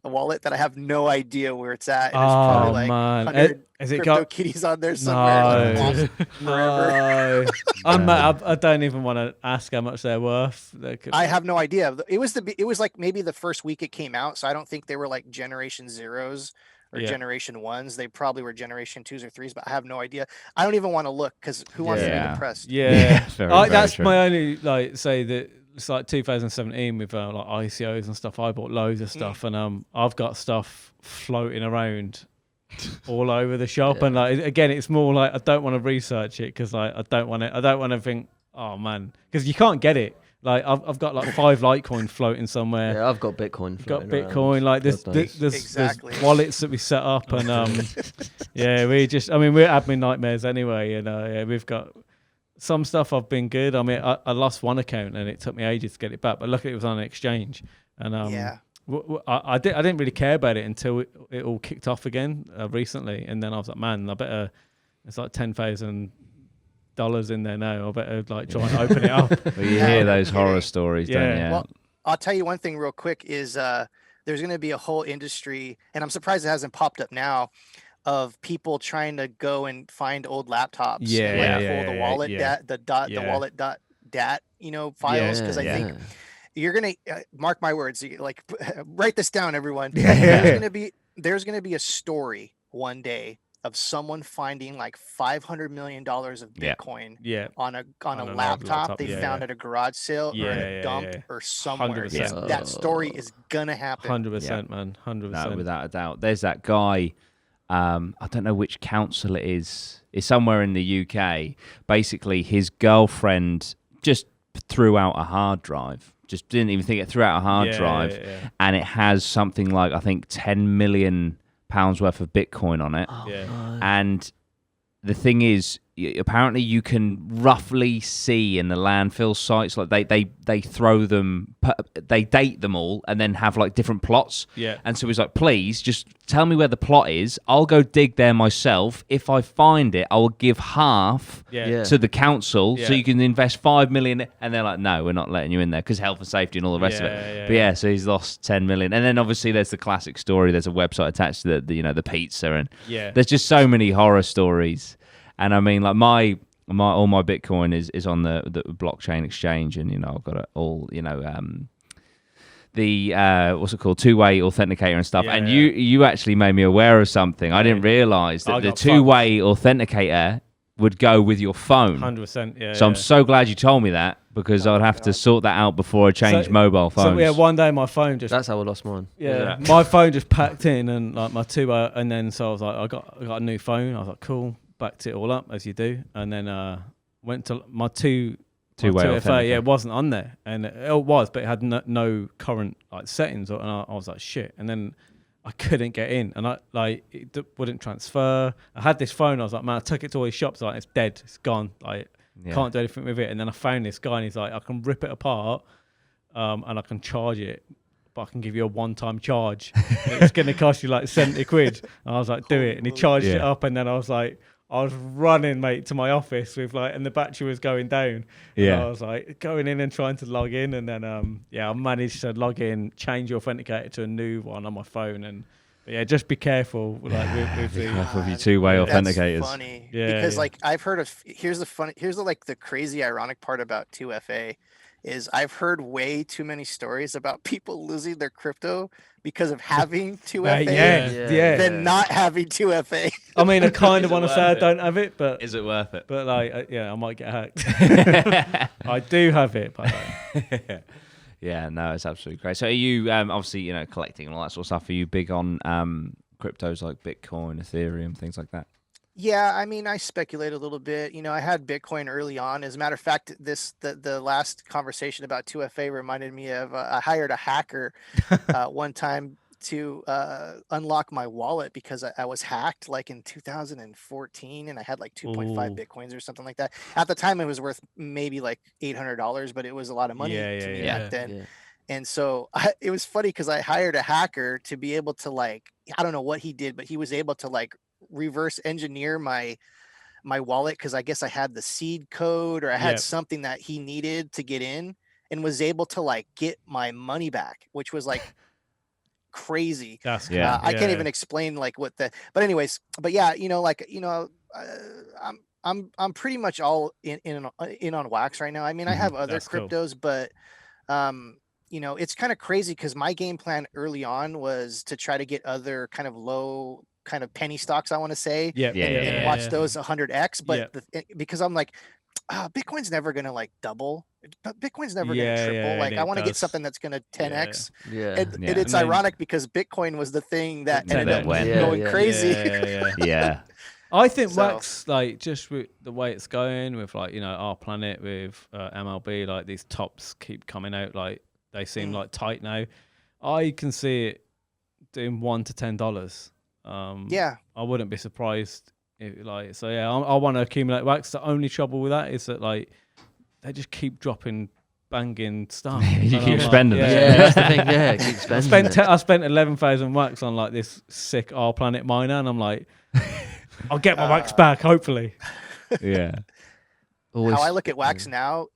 a wallet that I have no idea where it's at. And probably like 100 CryptoKitties on there somewhere. No. I don't even want to ask how much they're worth. I have no idea. It was like maybe the first week it came out, so I don't think they were like generation zeros or generation ones. They probably were generation 2s or 3s, but I have no idea. I don't even want to look, because who wants to be depressed? That's my only say that. It's like 2017 with like ICOs and stuff. I bought loads of stuff, and I've got stuff floating around all over the shop. And like again, it's more like I don't want to research it because like I don't want to think, oh man, because you can't get it. Like I've got like 5 Litecoin floating somewhere. Yeah, I've got Bitcoin. Got Bitcoin. Around. Like there's wallets that we set up, and yeah, we're admin nightmares anyway. And we've got some stuff. I've been good. I mean, I lost one account and it took me ages to get it back, but luckily it was on an exchange. And I didn't really care about it until it all kicked off again recently, and then I was like, man, I better. It's like $10,000 in there now. I better like try and open it up. Well, you hear those horror stories, don't you? Well, I'll tell you one thing real quick is there's going to be a whole industry, and I'm surprised it hasn't popped up now, of people trying to go and find old laptops and pull the wallet the wallet.dat files, because I think you're gonna mark my words, like write this down, everyone. There's gonna be a story one day of someone finding like $500 million of Bitcoin on a laptop they found at a garage sale or in a dump or somewhere. That story is gonna happen. 100%, man. 100%. No, without a doubt. There's that guy. I don't know which council it is. It's somewhere in the UK. Basically, his girlfriend just threw out a hard drive. Just didn't even think it. Threw out a hard drive, and it has something like I think 10 million pounds worth of Bitcoin on it. And the thing is, apparently you can roughly see in the landfill sites, like they throw them, they date them all and then have like different plots. And so he's like, please just tell me where the plot is, I'll go dig there myself. If I find it, I will give half to the council so you can invest 5 million. And they're like, no, we're not letting you in there because health and safety and all the rest of it. But so he's lost 10 million. And then obviously there's the classic story, there's a website attached to the pizza, and there's just so many horror stories. And I mean, like all my Bitcoin is on the blockchain exchange, and I've got it all, the what's it called, two-way authenticator and stuff. And you actually made me aware of something. I didn't realize that the two-way authenticator would go with your phone. 100%. So I'm so glad you told me that, because I'd have to sort that out before I change mobile phones. So one day my phone just... That's how I lost mine. My phone just packed in, and like my two-way, and then so I was like, I got a new phone. I was like, cool. Backed it all up as you do, and then went to my two-way authenticator. It wasn't on there, and it was, but it had no current like settings, and I was like, shit. And then I couldn't get in, and it wouldn't transfer. I had this phone. I was like, man, I took it to all these shops. Like, it's dead. It's gone. Like, can't do anything with it. And then I found this guy, and he's like, I can rip it apart, and I can charge it. But I can give you a one-time charge. It's going to cost you like 70 quid. And I was like, do it. And he charged it up, and then I was running, mate, to my office with and the battery was going down. And I was like going in and trying to log in, and then I managed to log in, change the authenticator to a new one on my phone, and just be careful with your two-way authenticators. That's funny, because like I've heard of here's the crazy ironic part about 2FA is I've heard way too many stories about people losing their crypto because of having 2FA than not having 2FA. I mean, I kind of want to say I don't have it, but... Is it worth it? But I might get hacked. I do have it, but... Yeah, no, it's absolutely great. So are you, obviously, collecting and all that sort of stuff, are you big on cryptos like Bitcoin, Ethereum, things like that? Yeah, I mean, I speculate a little bit. I had Bitcoin early on. As a matter of fact, the last conversation about 2FA reminded me of I hired a hacker one time to unlock my wallet because I was hacked like in 2014, and I had like 2.5 Bitcoins or something like that. At the time, it was worth maybe like $800, but it was a lot of money to me back then. Yeah. And so it was funny because I hired a hacker to be able to I don't know what he did, but he was able to reverse engineer my wallet, because I guess I had the seed code, or I had something that he needed to get in, and was able to get my money back, which was crazy. That's I can't even explain but anyways, but I'm pretty much all in on wax right now. I mean, I have other cryptos, but it's kind of crazy because my game plan early on was to try to get other kind of low kind of penny stocks, I want to say, and watch those 100x. But because I'm Bitcoin's never gonna double but Bitcoin's never going to triple. Like I want to get something that's going to 10x. And it's ironic because Bitcoin was the thing that ended up going crazy. Yeah. I think Wax, like, just with the way it's going with, like, you know, Our Planet with MLB, like, these tops keep coming out, like, they seem like tight now. I can see it doing $1 to $10. I wouldn't be surprised if, like, so yeah, I want to accumulate Wax. The only trouble with that is that, like, they just keep dropping banging stuff. You keep spending it. Yeah, that's the thing. Yeah, keep spending I spent 11,000 Wax on, like, this sick Our Planet miner, and I'm like, I'll get my Wax back, hopefully. Yeah. How I look at Wax now,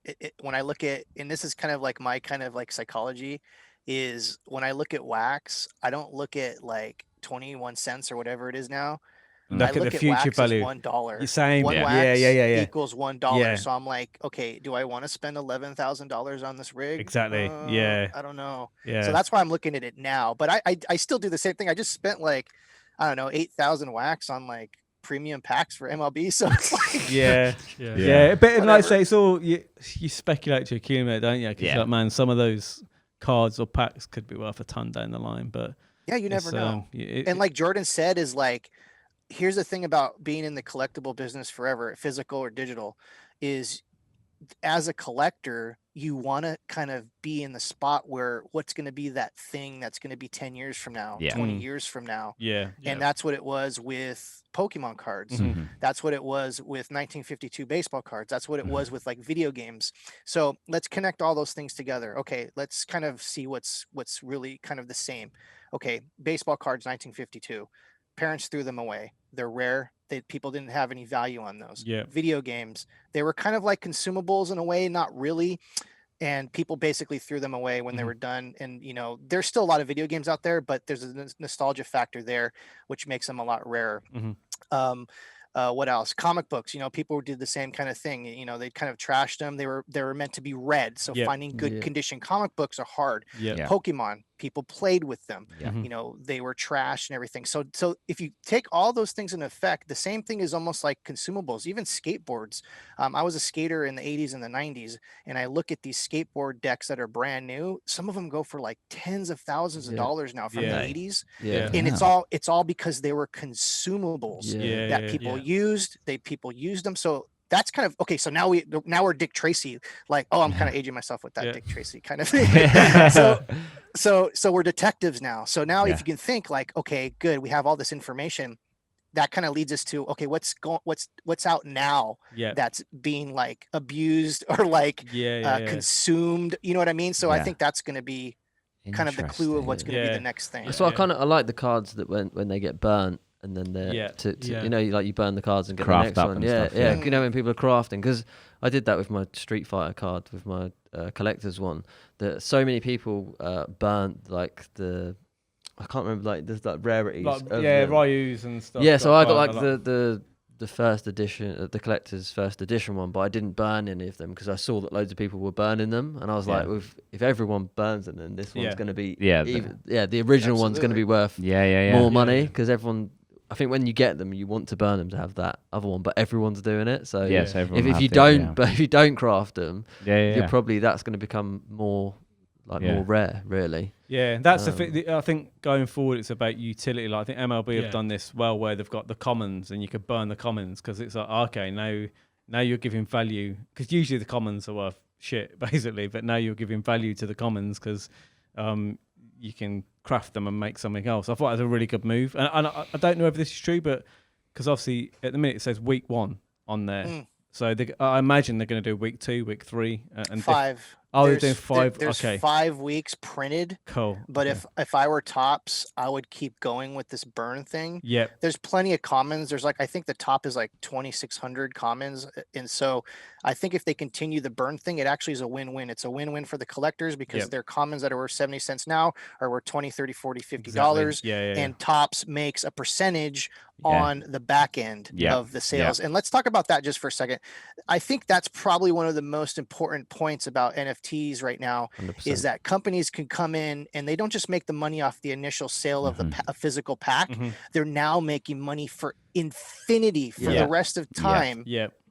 when I look at, and this is kind of like my kind of like psychology, is when I look at Wax, I don't look at like 21 cents or whatever it is now. Look at the future value. $1. You're saying one wax equals $1. Yeah. So I'm like, okay, do I want to spend $11,000 on this rig? Exactly. I don't know. Yeah. So that's why I'm looking at it now. But I still do the same thing. I just spent like, I don't know, 8,000 Wax on like premium packs for MLB. So it's like, yeah. But like I say, it's all you speculate to accumulate, don't you? Because like, man, some of those cards or packs could be worth a ton down the line. But yeah, you never know. And like Jordan said, is like, here's the thing about being in the collectible business forever, physical or digital, is as a collector, you want to kind of be in the spot where what's going to be that thing that's going to be 10 years from now, 20 years from now. And that's what it was with Pokemon cards. That's what it was with 1952 baseball cards. That's what it was with like video games. So let's connect all those things together. Okay, let's kind of see what's really kind of the same. Okay, baseball cards, 1952. Parents threw them away. They're rare. People didn't have any value on those. Video games, they were kind of like consumables in a way, not really. And people basically threw them away when they were done. And, you know, there's still a lot of video games out there, but there's a nostalgia factor there, which makes them a lot rarer. What else? Comic books, you know, people did the same kind of thing. You know, they kind of trashed them. They were meant to be read. So finding good condition comic books are hard. Pokemon, people played with them. You know, they were trashed and everything. So if you take all those things in effect, the same thing is almost like consumables, even skateboards. I was a skater in the 80s and the 90s, and I look at these skateboard decks that are brand new. Some of them go for like tens of thousands of dollars now from the 80s. And it's all because they were consumables that people used. People used them. So that's kind of okay. So now we're Dick Tracy, like, oh, I'm kind of aging myself with that Dick Tracy kind of thing. So we're detectives now. So now if you can think like, okay, good, we have all this information, that kind of leads us to, okay, what's out now that's being like abused or like consumed. You know what I mean? So I think that's going to be kind of the clue of what's going to be the next thing. So I like the cards that when they get burnt, and then they're you know, like you burn the cards and get the next one. You know, when people are crafting, because I did that with my Street Fighter card, with my collector's one, that so many people burnt like I can't remember, like there's like rarities, like, Ryu's and stuff. So I got like the first edition, the collector's first edition one, but I didn't burn any of them because I saw that loads of people were burning them, and I was like, if everyone burns them, then this one's going to be the original one's going to be worth more money, because everyone. I think when you get them, you want to burn them to have that other one, but everyone's doing it. So if you don't craft them, you're probably, that's going to become more more rare, really. Yeah, that's the thing. I think going forward, it's about utility. Like I think MLB have done this well, where they've got the commons, and you could burn the commons because it's like, okay, now you're giving value, because usually the commons are worth shit basically, but now you're giving value to the commons because you can craft them and make something else. I thought it was a really good move, and I don't know if this is true, but because obviously at the minute it says week 1 on there, so I imagine they're going to do week 2, week 3, and 5. They're doing 5. There's 5 weeks printed. Cool. But if I were Tops, I would keep going with this burn thing. Yep. There's plenty of commons. There's like, I think the top is like 2,600 commons. And so I think if they continue the burn thing, it actually is a win-win. It's a win-win for the collectors because their commons that are worth 70 cents now are worth $20, $30, $40, $50. And Tops makes a percentage on the back end of the sales. And let's talk about that just for a second. I think that's probably one of the most important points about NFTs right now 100%. Is that companies can come in and they don't just make the money off the initial sale of the physical pack. They're now making money for infinity for the rest of time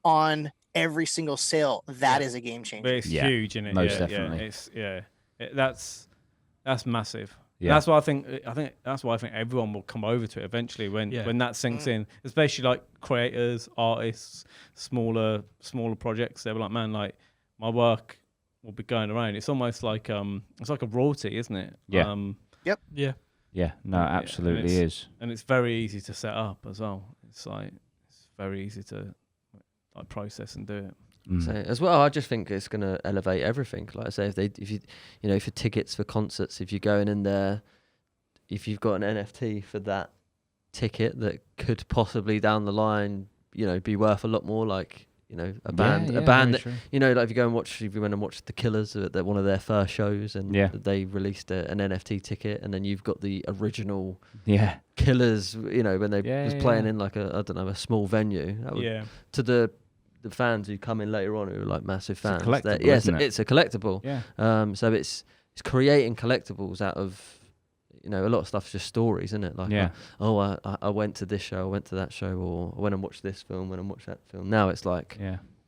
on every single sale, that is a game changer. But it's huge, isn't it? Most definitely. That's massive. Yeah. That's why I think everyone will come over to it eventually when that sinks in, especially like creators, artists, smaller projects. They were like, man, like my work will be going around. It's almost like it's like a royalty, isn't it? Yeah. Yep. Yeah. Yeah. No, absolutely is. And it's very easy to set up as well. It's very easy to like process and do it. So as well, I just think it's going to elevate everything. Like I say, for tickets for concerts, if you're going in there, if you've got an NFT for that ticket that could possibly down the line, be worth a lot more. Like a band that like if you went and watch the Killers at one of their first shows, and they released an NFT ticket, and then you've got the original Killers, when they was playing in like a small venue. That would, to the fans who come in later on who are like massive fans. It's a collectible, it's a collectible. Yeah. So it's creating collectibles out of a lot of stuff's just stories, isn't it? Like I went to this show, I went to that show, or I went and watched this film, went and watched that film. Now it's like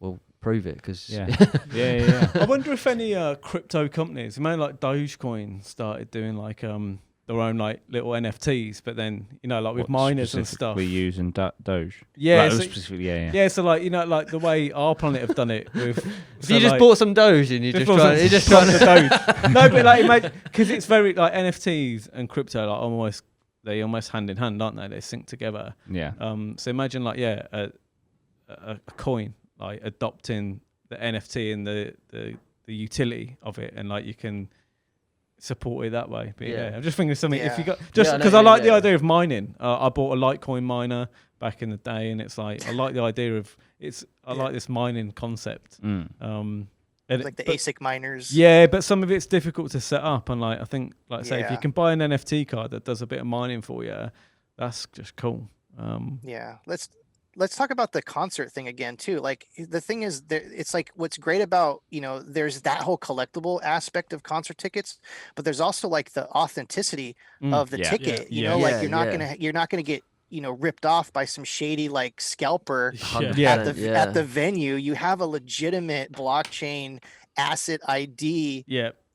well, prove it, because I wonder if any crypto companies, like Dogecoin started doing like their own like little NFTs, but then like with miners and stuff. We're using Doge. Yeah, so, so like like the way our planet have done it with. So you just bought some Doge and you're just trying to Doge. No, but like because it's very like NFTs and crypto they almost hand in hand, aren't they? They sync together. Yeah. So imagine like a coin like adopting the NFT and the utility of it, and like you can support it that way. But I'm just thinking of something. If you got because I like the idea of mining. I bought a Litecoin miner back in the day, and it's like I like the idea of I like this mining concept. Like the ASIC miners. Yeah, but some of it's difficult to set up, and like I think, like say, if you can buy an NFT card that does a bit of mining for you, that's just cool. Let's talk about the concert thing again too. Like the thing is, it's like what's great about there's that whole collectible aspect of concert tickets, but there's also like the authenticity of the ticket. Like you're not gonna get ripped off by some shady like scalper at the venue. You have a legitimate blockchain asset ID.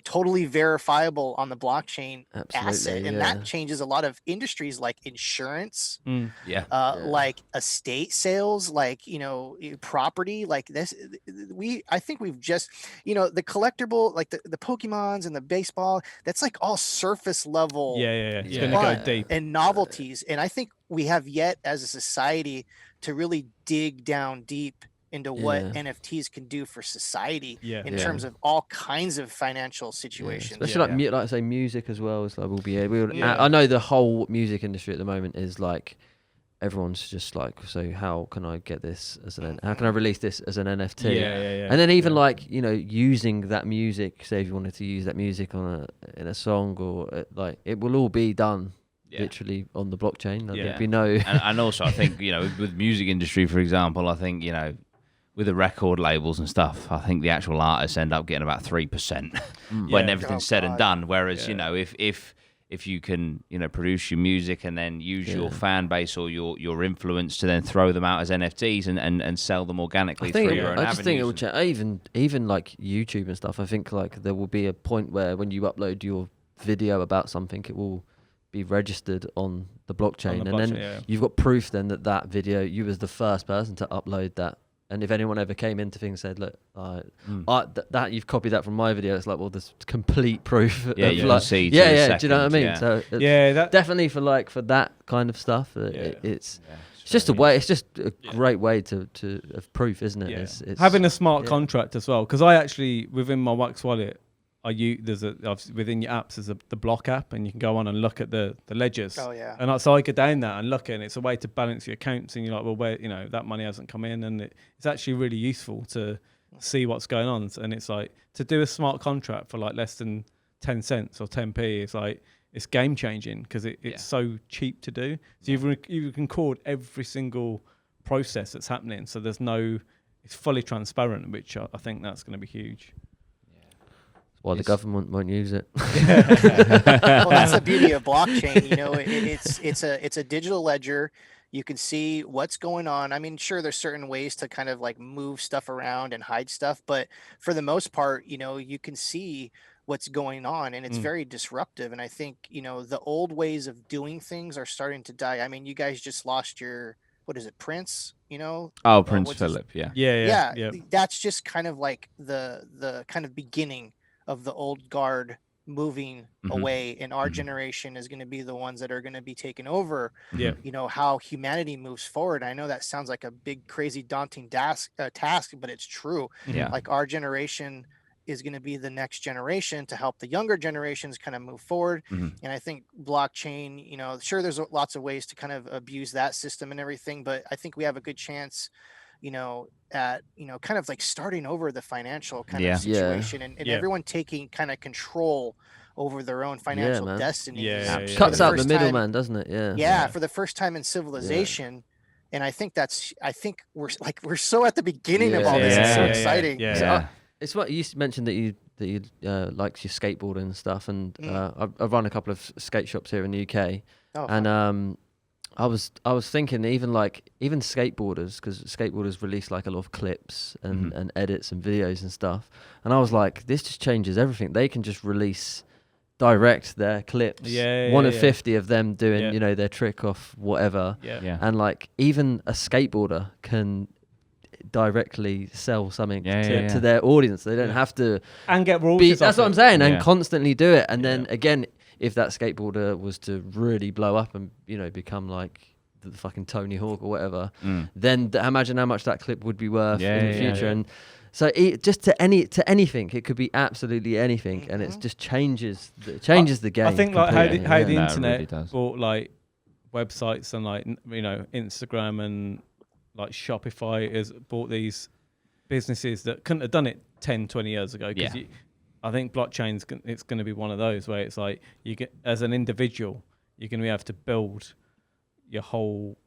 Totally verifiable on the blockchain asset, and that changes a lot of industries like insurance, like estate sales, like property, like this. I think we've just the collectible, like the Pokemons and the baseball, that's like all surface level. It's gonna go deep and novelties, and I think we have yet as a society to really dig down deep into what NFTs can do for society in terms of all kinds of financial situations. Especially like I say, music as well. Is like I know the whole music industry at the moment is like everyone's just like, so how can I get this how can I release this as an NFT? And then even like using that music. Say if you wanted to use that music in a song, or like it will all be done. Literally on the blockchain. There'll be no. and also, I think with music industry, for example, I think with the record labels and stuff, I think the actual artists end up getting about 3% when everything's said and done. Whereas if you can produce your music and then use your fan base or your influence to then throw them out as NFTs and sell them organically through your own avenues. I just think it will change. Even like YouTube and stuff. I think like there will be a point where when you upload your video about something, it will be registered on the blockchain, then you've got proof then that video, you was the first person to upload that. And if anyone ever came into things and said, look, that you've copied that from my video, it's like, well, there's complete proof. Yeah, you can see. Do you know what I mean? So definitely for that kind of stuff, it's just a way. It's just a great way to of proof, isn't it? Yeah. It's having a smart contract as well, because I actually within my Wax wallet, within your apps there's the block app, and you can go on and look at the ledgers. And so I go down that and look, and it's a way to balance your accounts, and you're like, well, where that money hasn't come in, and it's actually really useful to see what's going on. And it's like to do a smart contract for like less than 10 cents or 10p. It's like it's game changing because it's so cheap to do. So you can record every single process that's happening. So it's fully transparent, which I think that's going to be huge. Well, the government won't use it. Well, that's the beauty of blockchain. It's a digital ledger. You can see what's going on. I mean, sure, there's certain ways to kind of like move stuff around and hide stuff, but for the most part, you can see what's going on, and it's very disruptive. And I think, the old ways of doing things are starting to die. I mean, you guys just lost your, what is it, Prince? Prince Philip. Yeah. That's just kind of like the kind of beginning of the old guard moving away, and our generation is going to be the ones that are going to be taking over. How humanity moves forward. I know that sounds like a big, crazy, daunting task, but it's true. Like our generation is going to be the next generation to help the younger generations kind of move forward. And I think blockchain, sure, there's lots of ways to kind of abuse that system and everything, but I think we have a good chance, at, kind of like starting over the financial kind of situation, and everyone taking kind of control over their own financial destiny. Cuts out the middleman, doesn't it? Yeah. For the first time in civilization. And I think we're so at the beginning of all this. It's so exciting. It's what you mentioned that you likes your skateboarding and stuff, and I run a couple of skate shops here in the UK, and I was thinking even skateboarders, because skateboarders release like a lot of clips and edits and videos and stuff, and I was like, this just changes everything. They can just release direct their clips, one of 50 of them doing their trick off whatever, and like even a skateboarder can directly sell something to their audience. They don't have to and get royalties. That's what I'm saying, and constantly do it. And then again, if that skateboarder was to really blow up and become like the fucking Tony Hawk or whatever, then imagine how much that clip would be worth in the future. And so just to anything, it could be absolutely anything, and it just changes the game. I think like how the internet really brought like websites and like Instagram and like Shopify has bought these businesses that couldn't have done it 10, 20 years ago. Because I think blockchain's it's going to be one of those where it's like you get, as an individual, you're going to have to build your whole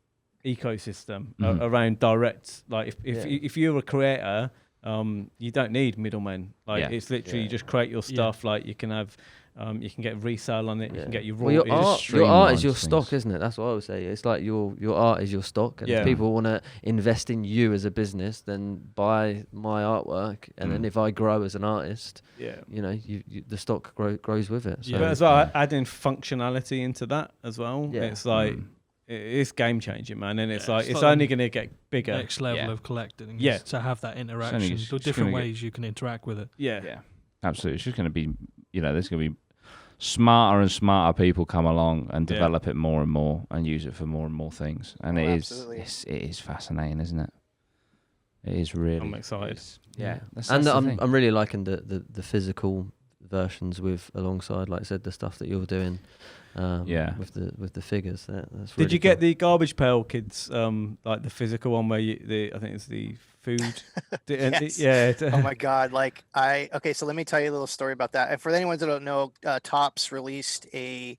ecosystem around direct. Like if you're a creator, you don't need middlemen. Like it's literally you just create your stuff. Like you can have. You can get resale on it. You can get your royalties. Your art is your stock, isn't it? That's what I would say. It's like your art is your stock, and if people want to invest in you as a business, then buy my artwork, and then if I grow as an artist, the stock grows with it. So. But as well, adding functionality into that as well. It's like it's game changing, man, and it's like it's only going to get bigger. Next level of collecting. To have that interaction, the different ways you can interact with it. Yeah, absolutely. It's just going to be, there's going to be smarter and smarter people come along and develop it more and more and use it for more and more things, and it is fascinating, isn't it? It is really. I'm excited. And I'm really liking the physical versions alongside, like I said, the stuff that you're doing. With the figures. That's Did you get the Garbage Pail Kids, like the physical one where I think it's the food? Oh my God! So let me tell you a little story about that. And for anyone that don't know, Topps released a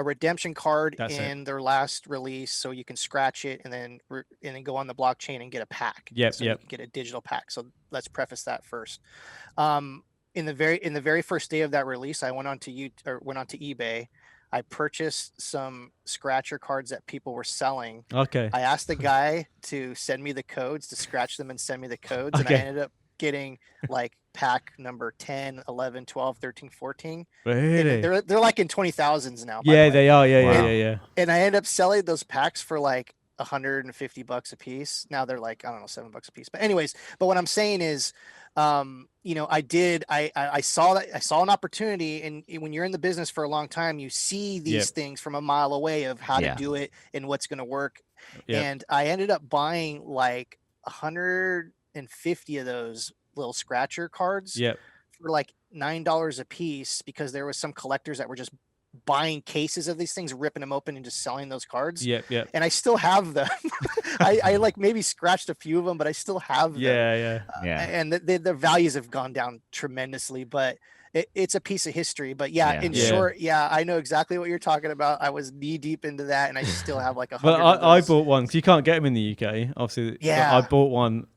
redemption card their last release, so you can scratch it and then go on the blockchain and get a pack. You can get a digital pack. So let's preface that first. In the very first day of that release, I went on to eBay. I purchased some scratcher cards that people were selling. Okay. I asked the guy to send me the codes, to scratch them and send me the codes. And I ended up getting like pack number 10, 11, 12, 13, 14. Really? They're like in 20,000s now. Yeah, they are. Yeah. And I ended up selling those packs for like $150 a piece. Now they're like, I don't know, $7 a piece. But anyways, what I'm saying is, I saw an opportunity, and when you're in the business for a long time, you see these things from a mile away of how to do it and what's going to work. And I ended up buying like 150 of those little scratcher cards for like $9 a piece, because there was some collectors that were just buying cases of these things, ripping them open and just selling those cards. And I still have them. I like maybe scratched a few of them, but I still have them. And the values have gone down tremendously, but it's a piece of history. But short, I know exactly what you're talking about. I was knee deep into that, and I still have like 100. Well, I bought one, because you can't get them in the UK, obviously. I bought one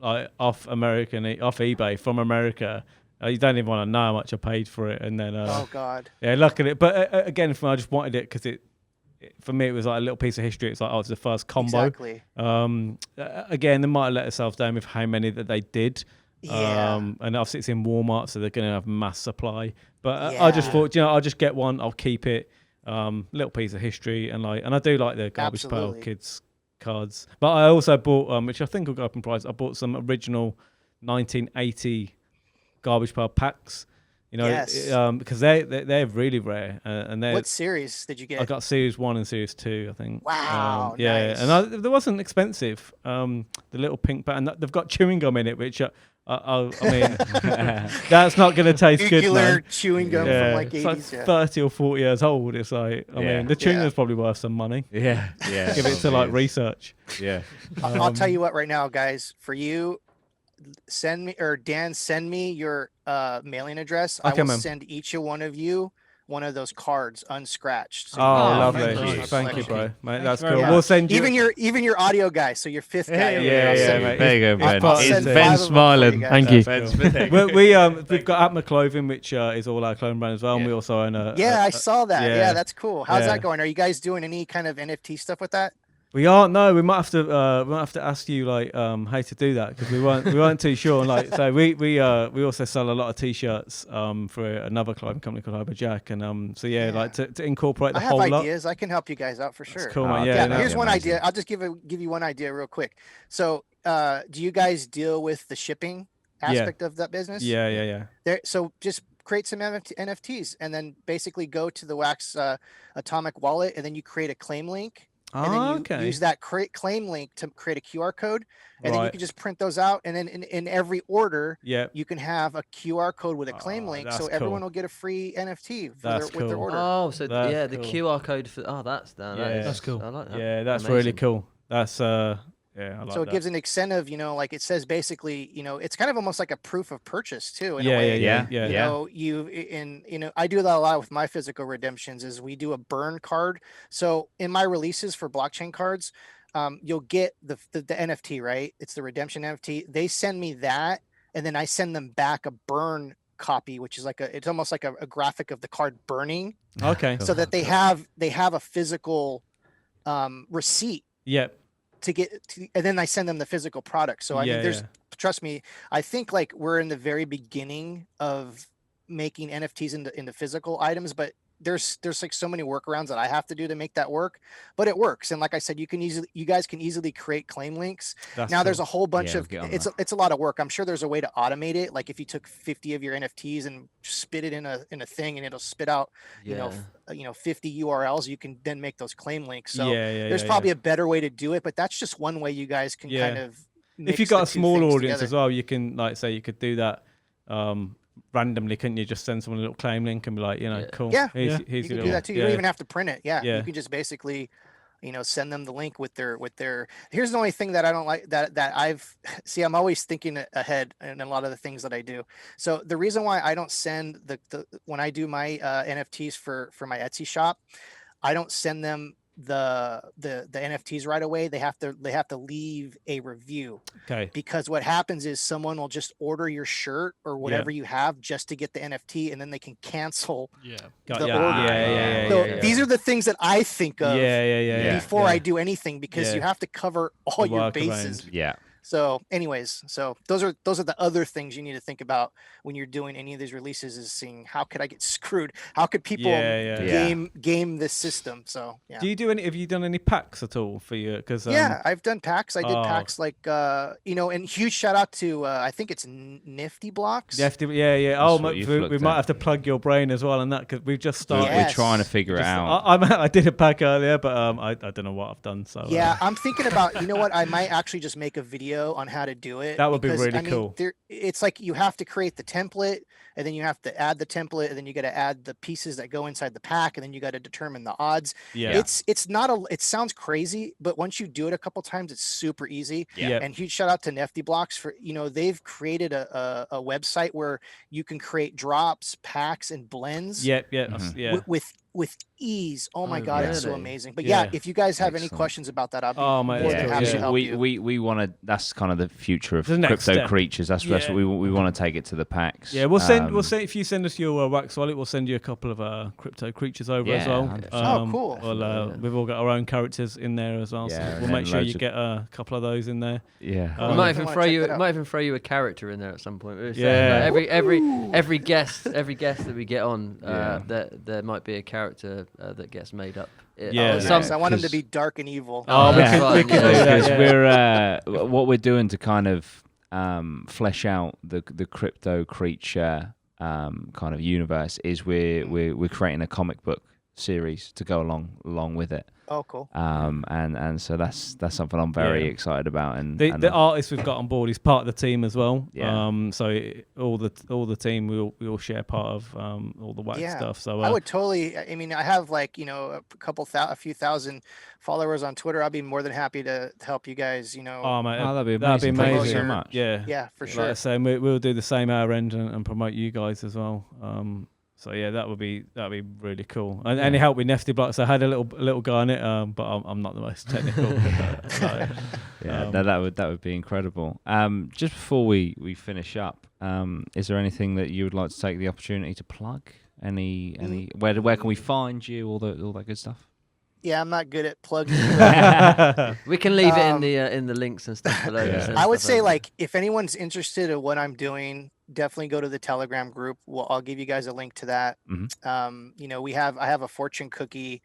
off eBay from America. You don't even want to know how much I paid for it, and then oh God, look at it. But again, I just wanted it because for me, it was like a little piece of history. It's like, oh, it's the first combo. Exactly. Again, they might have let themselves down with how many that they did. Yeah. And obviously it's in Walmart, so they're going to have mass supply. But I just thought, I'll just get one. I'll keep it. Little piece of history, and I do like the Garbage Pail Kids cards. But I also bought, which I think will go up in price. I bought some original 1980 Garbage Pail packs. Because they're really rare, and they're. What series did you get? I got Series 1 and Series 2, I think. Wow, nice. And they wasn't expensive. The little pink pack, and they've got chewing gum in it, which I mean, that's not going to taste good, man. Chewing gum from like 80s. It's like 30 or 40 years old. It's like, I mean, the chewing gum's probably worth some money. Yeah. Give it to like research. Yeah. I'll tell you what right now, guys, for you, send me your mailing address. Okay, I will send each one of you one of those cards unscratched. So lovely. Thank you, bro. Mate, that's cool. We'll send you even your audio guy, so your fifth guy. Yeah, mate. There you go, Ben. It's Ben smiling. Thank you. We've got APMA Clothing, which is all our clothing brand as well, and we also own I saw that. Yeah, that's cool. How's that going? Are you guys doing any kind of NFT stuff with that? We aren't. No, we might have to ask you like how to do that, because we weren't too sure. And like, so we also sell a lot of t-shirts for another clothing company called Hyper Jack, and like to incorporate the whole lot. I have ideas. I can help you guys out for sure. That's cool, man. Here's one idea. I'll just give you one idea real quick. So, do you guys deal with the shipping aspect of that business? Yeah. So just create some NFTs, and then basically go to the Wax Atomic wallet, and then you create a claim link. And then you use that claim link to create a QR code, and then you can just print those out. And then in every order, you can have a QR code with a claim link, so everyone will get a free NFT with their order. Oh, so the QR code for that's cool. I like that. Yeah, that's amazing. Really cool. That's I like so it gives an incentive, like it says basically, it's kind of almost like a proof of purchase too. Yeah. I do that a lot with my physical redemptions. Is we do a burn card. So in my releases for blockchain cards, you'll get the NFT, right? It's the redemption NFT. They send me that, and then I send them back a burn copy, which is it's almost like a graphic of the card burning. Okay. So that they have a physical receipt. Yep. To get to, and then I send them the physical product. So I mean, trust me, I think like we're in the very beginning of making NFTs into physical items, but there's like so many workarounds that I have to do to make that work, but it works. And like I said, you guys can easily create claim links. There's a whole bunch of, it's a lot of work. I'm sure there's a way to automate it. Like if you took 50 of your NFTs and spit it in a thing, and it'll spit out, 50 URLs, you can then make those claim links. So there's probably a better way to do it, but that's just one way you guys can kind of, if you've got a small audience as well, you can you could do that, randomly, couldn't you? Just send someone a little claim link and be like, cool. Yeah, here's you can do that too. You don't even have to print it. Yeah, you can just basically, send them the link with their. Here's the only thing that I don't like that I'm always thinking ahead in a lot of the things that I do. So the reason why I don't send when I do my NFTs for my Etsy shop, I don't send them the NFTs right away. They have to leave a review. Okay. Because what happens is someone will just order your shirt or whatever you have just to get the NFT, and then they can cancel the order. So these are the things that I think of before I do anything, because you have to cover all your bases. Yeah. So anyways, those are the other things you need to think about when you're doing any of these releases, is seeing how could I get screwed? How could people game this system? So have you done any packs at all for you? Because I've done packs. I did packs like and huge shout out to I think it's Nifty Blocks. We might have to plug your brain as well on that, because we've just started. We're trying to figure it out. I did a pack earlier, but I don't know what I've done. So I'm thinking about what, I might actually just make a video on how to do it. That would be really cool. It's like you have to create the template, and then you have to add the template, and then you got to add the pieces that go inside the pack, and then you got to determine the odds. It sounds crazy, but once you do it a couple times, it's super easy. And huge shout out to Nifty Blocks for they've created a website where you can create drops, packs, and blends with ease. Oh my God, it's so amazing. But if you guys have any questions about that, I'll be more than happy to help you. We want to. That's kind of the future of crypto creatures. That's what we want to take it to the PAX. Yeah, we'll send if you send us your wax wallet, we'll send you a couple of crypto creatures over as well. Cool. We've all got our own characters in there as well, so we'll make sure you get a couple of those in there. Yeah, we might even throw you a character in there at some point. Every guest that we get on, there might be a character that gets made up. I want him to be dark and evil. What we're doing to kind of flesh out the crypto creature kind of universe is we're creating a comic book series to go along with it. Oh, cool. And so that's something I'm very excited about. And the artist we've got on board is part of the team as well. Yeah. So all the team we all share part of all the wax stuff. So I would totally. I mean, I have a few thousand followers on Twitter. I'd be more than happy to help you guys. Oh man, that'd be amazing. Thank you so much. Yeah, for sure. Like I say, we'll do the same our end and promote you guys as well. So that'd be really cool. And any help with NFT blocks? I had a little guy on it, but I'm not the most technical. That would be incredible. Just before we finish up, is there anything that you would like to take the opportunity to plug? Any where can we find you? All that good stuff. Yeah, I'm not good at plugging. We can leave it in the links and stuff below. I would say if anyone's interested in what I'm doing, definitely go to the Telegram group. I'll give you guys a link to that. Mm-hmm. I have a fortune cookie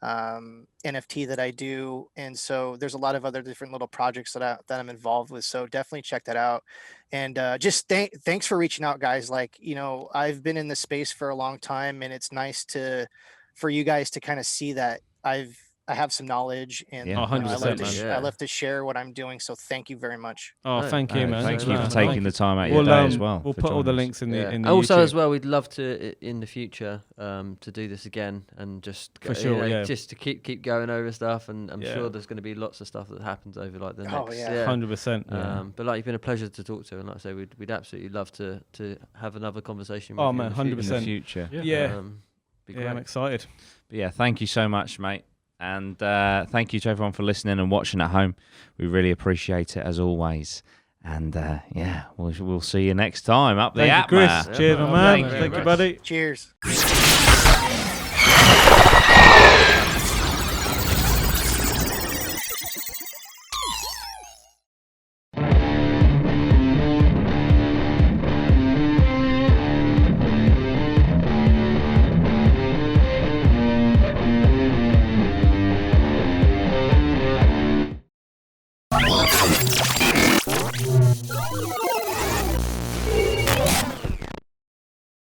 NFT that I do, and so there's a lot of other different little projects that I'm involved with. So definitely check that out. And just thanks for reaching out, guys. I've been in this space for a long time, and it's nice for you guys to kind of see that I have some knowledge, and 100%, I love to share what I'm doing. So thank you very much. Oh, thank you, man. Thank you for taking the time out of your day as well. We'll put all the links in the also YouTube. as well. We'd love to in the future to do this again and just just to keep going over stuff. And I'm sure there's going to be lots of stuff that happens over the next 100%. But it's been a pleasure to talk to, and like I say, we'd absolutely love to have another conversation. Oh with man, 100% in the future. I'm excited. But thank you so much, mate. And thank you to everyone for listening and watching at home. We really appreciate it as always. And we'll see you next time up the APMA. Chris. Cheers, my man. Thank you, buddy. Cheers.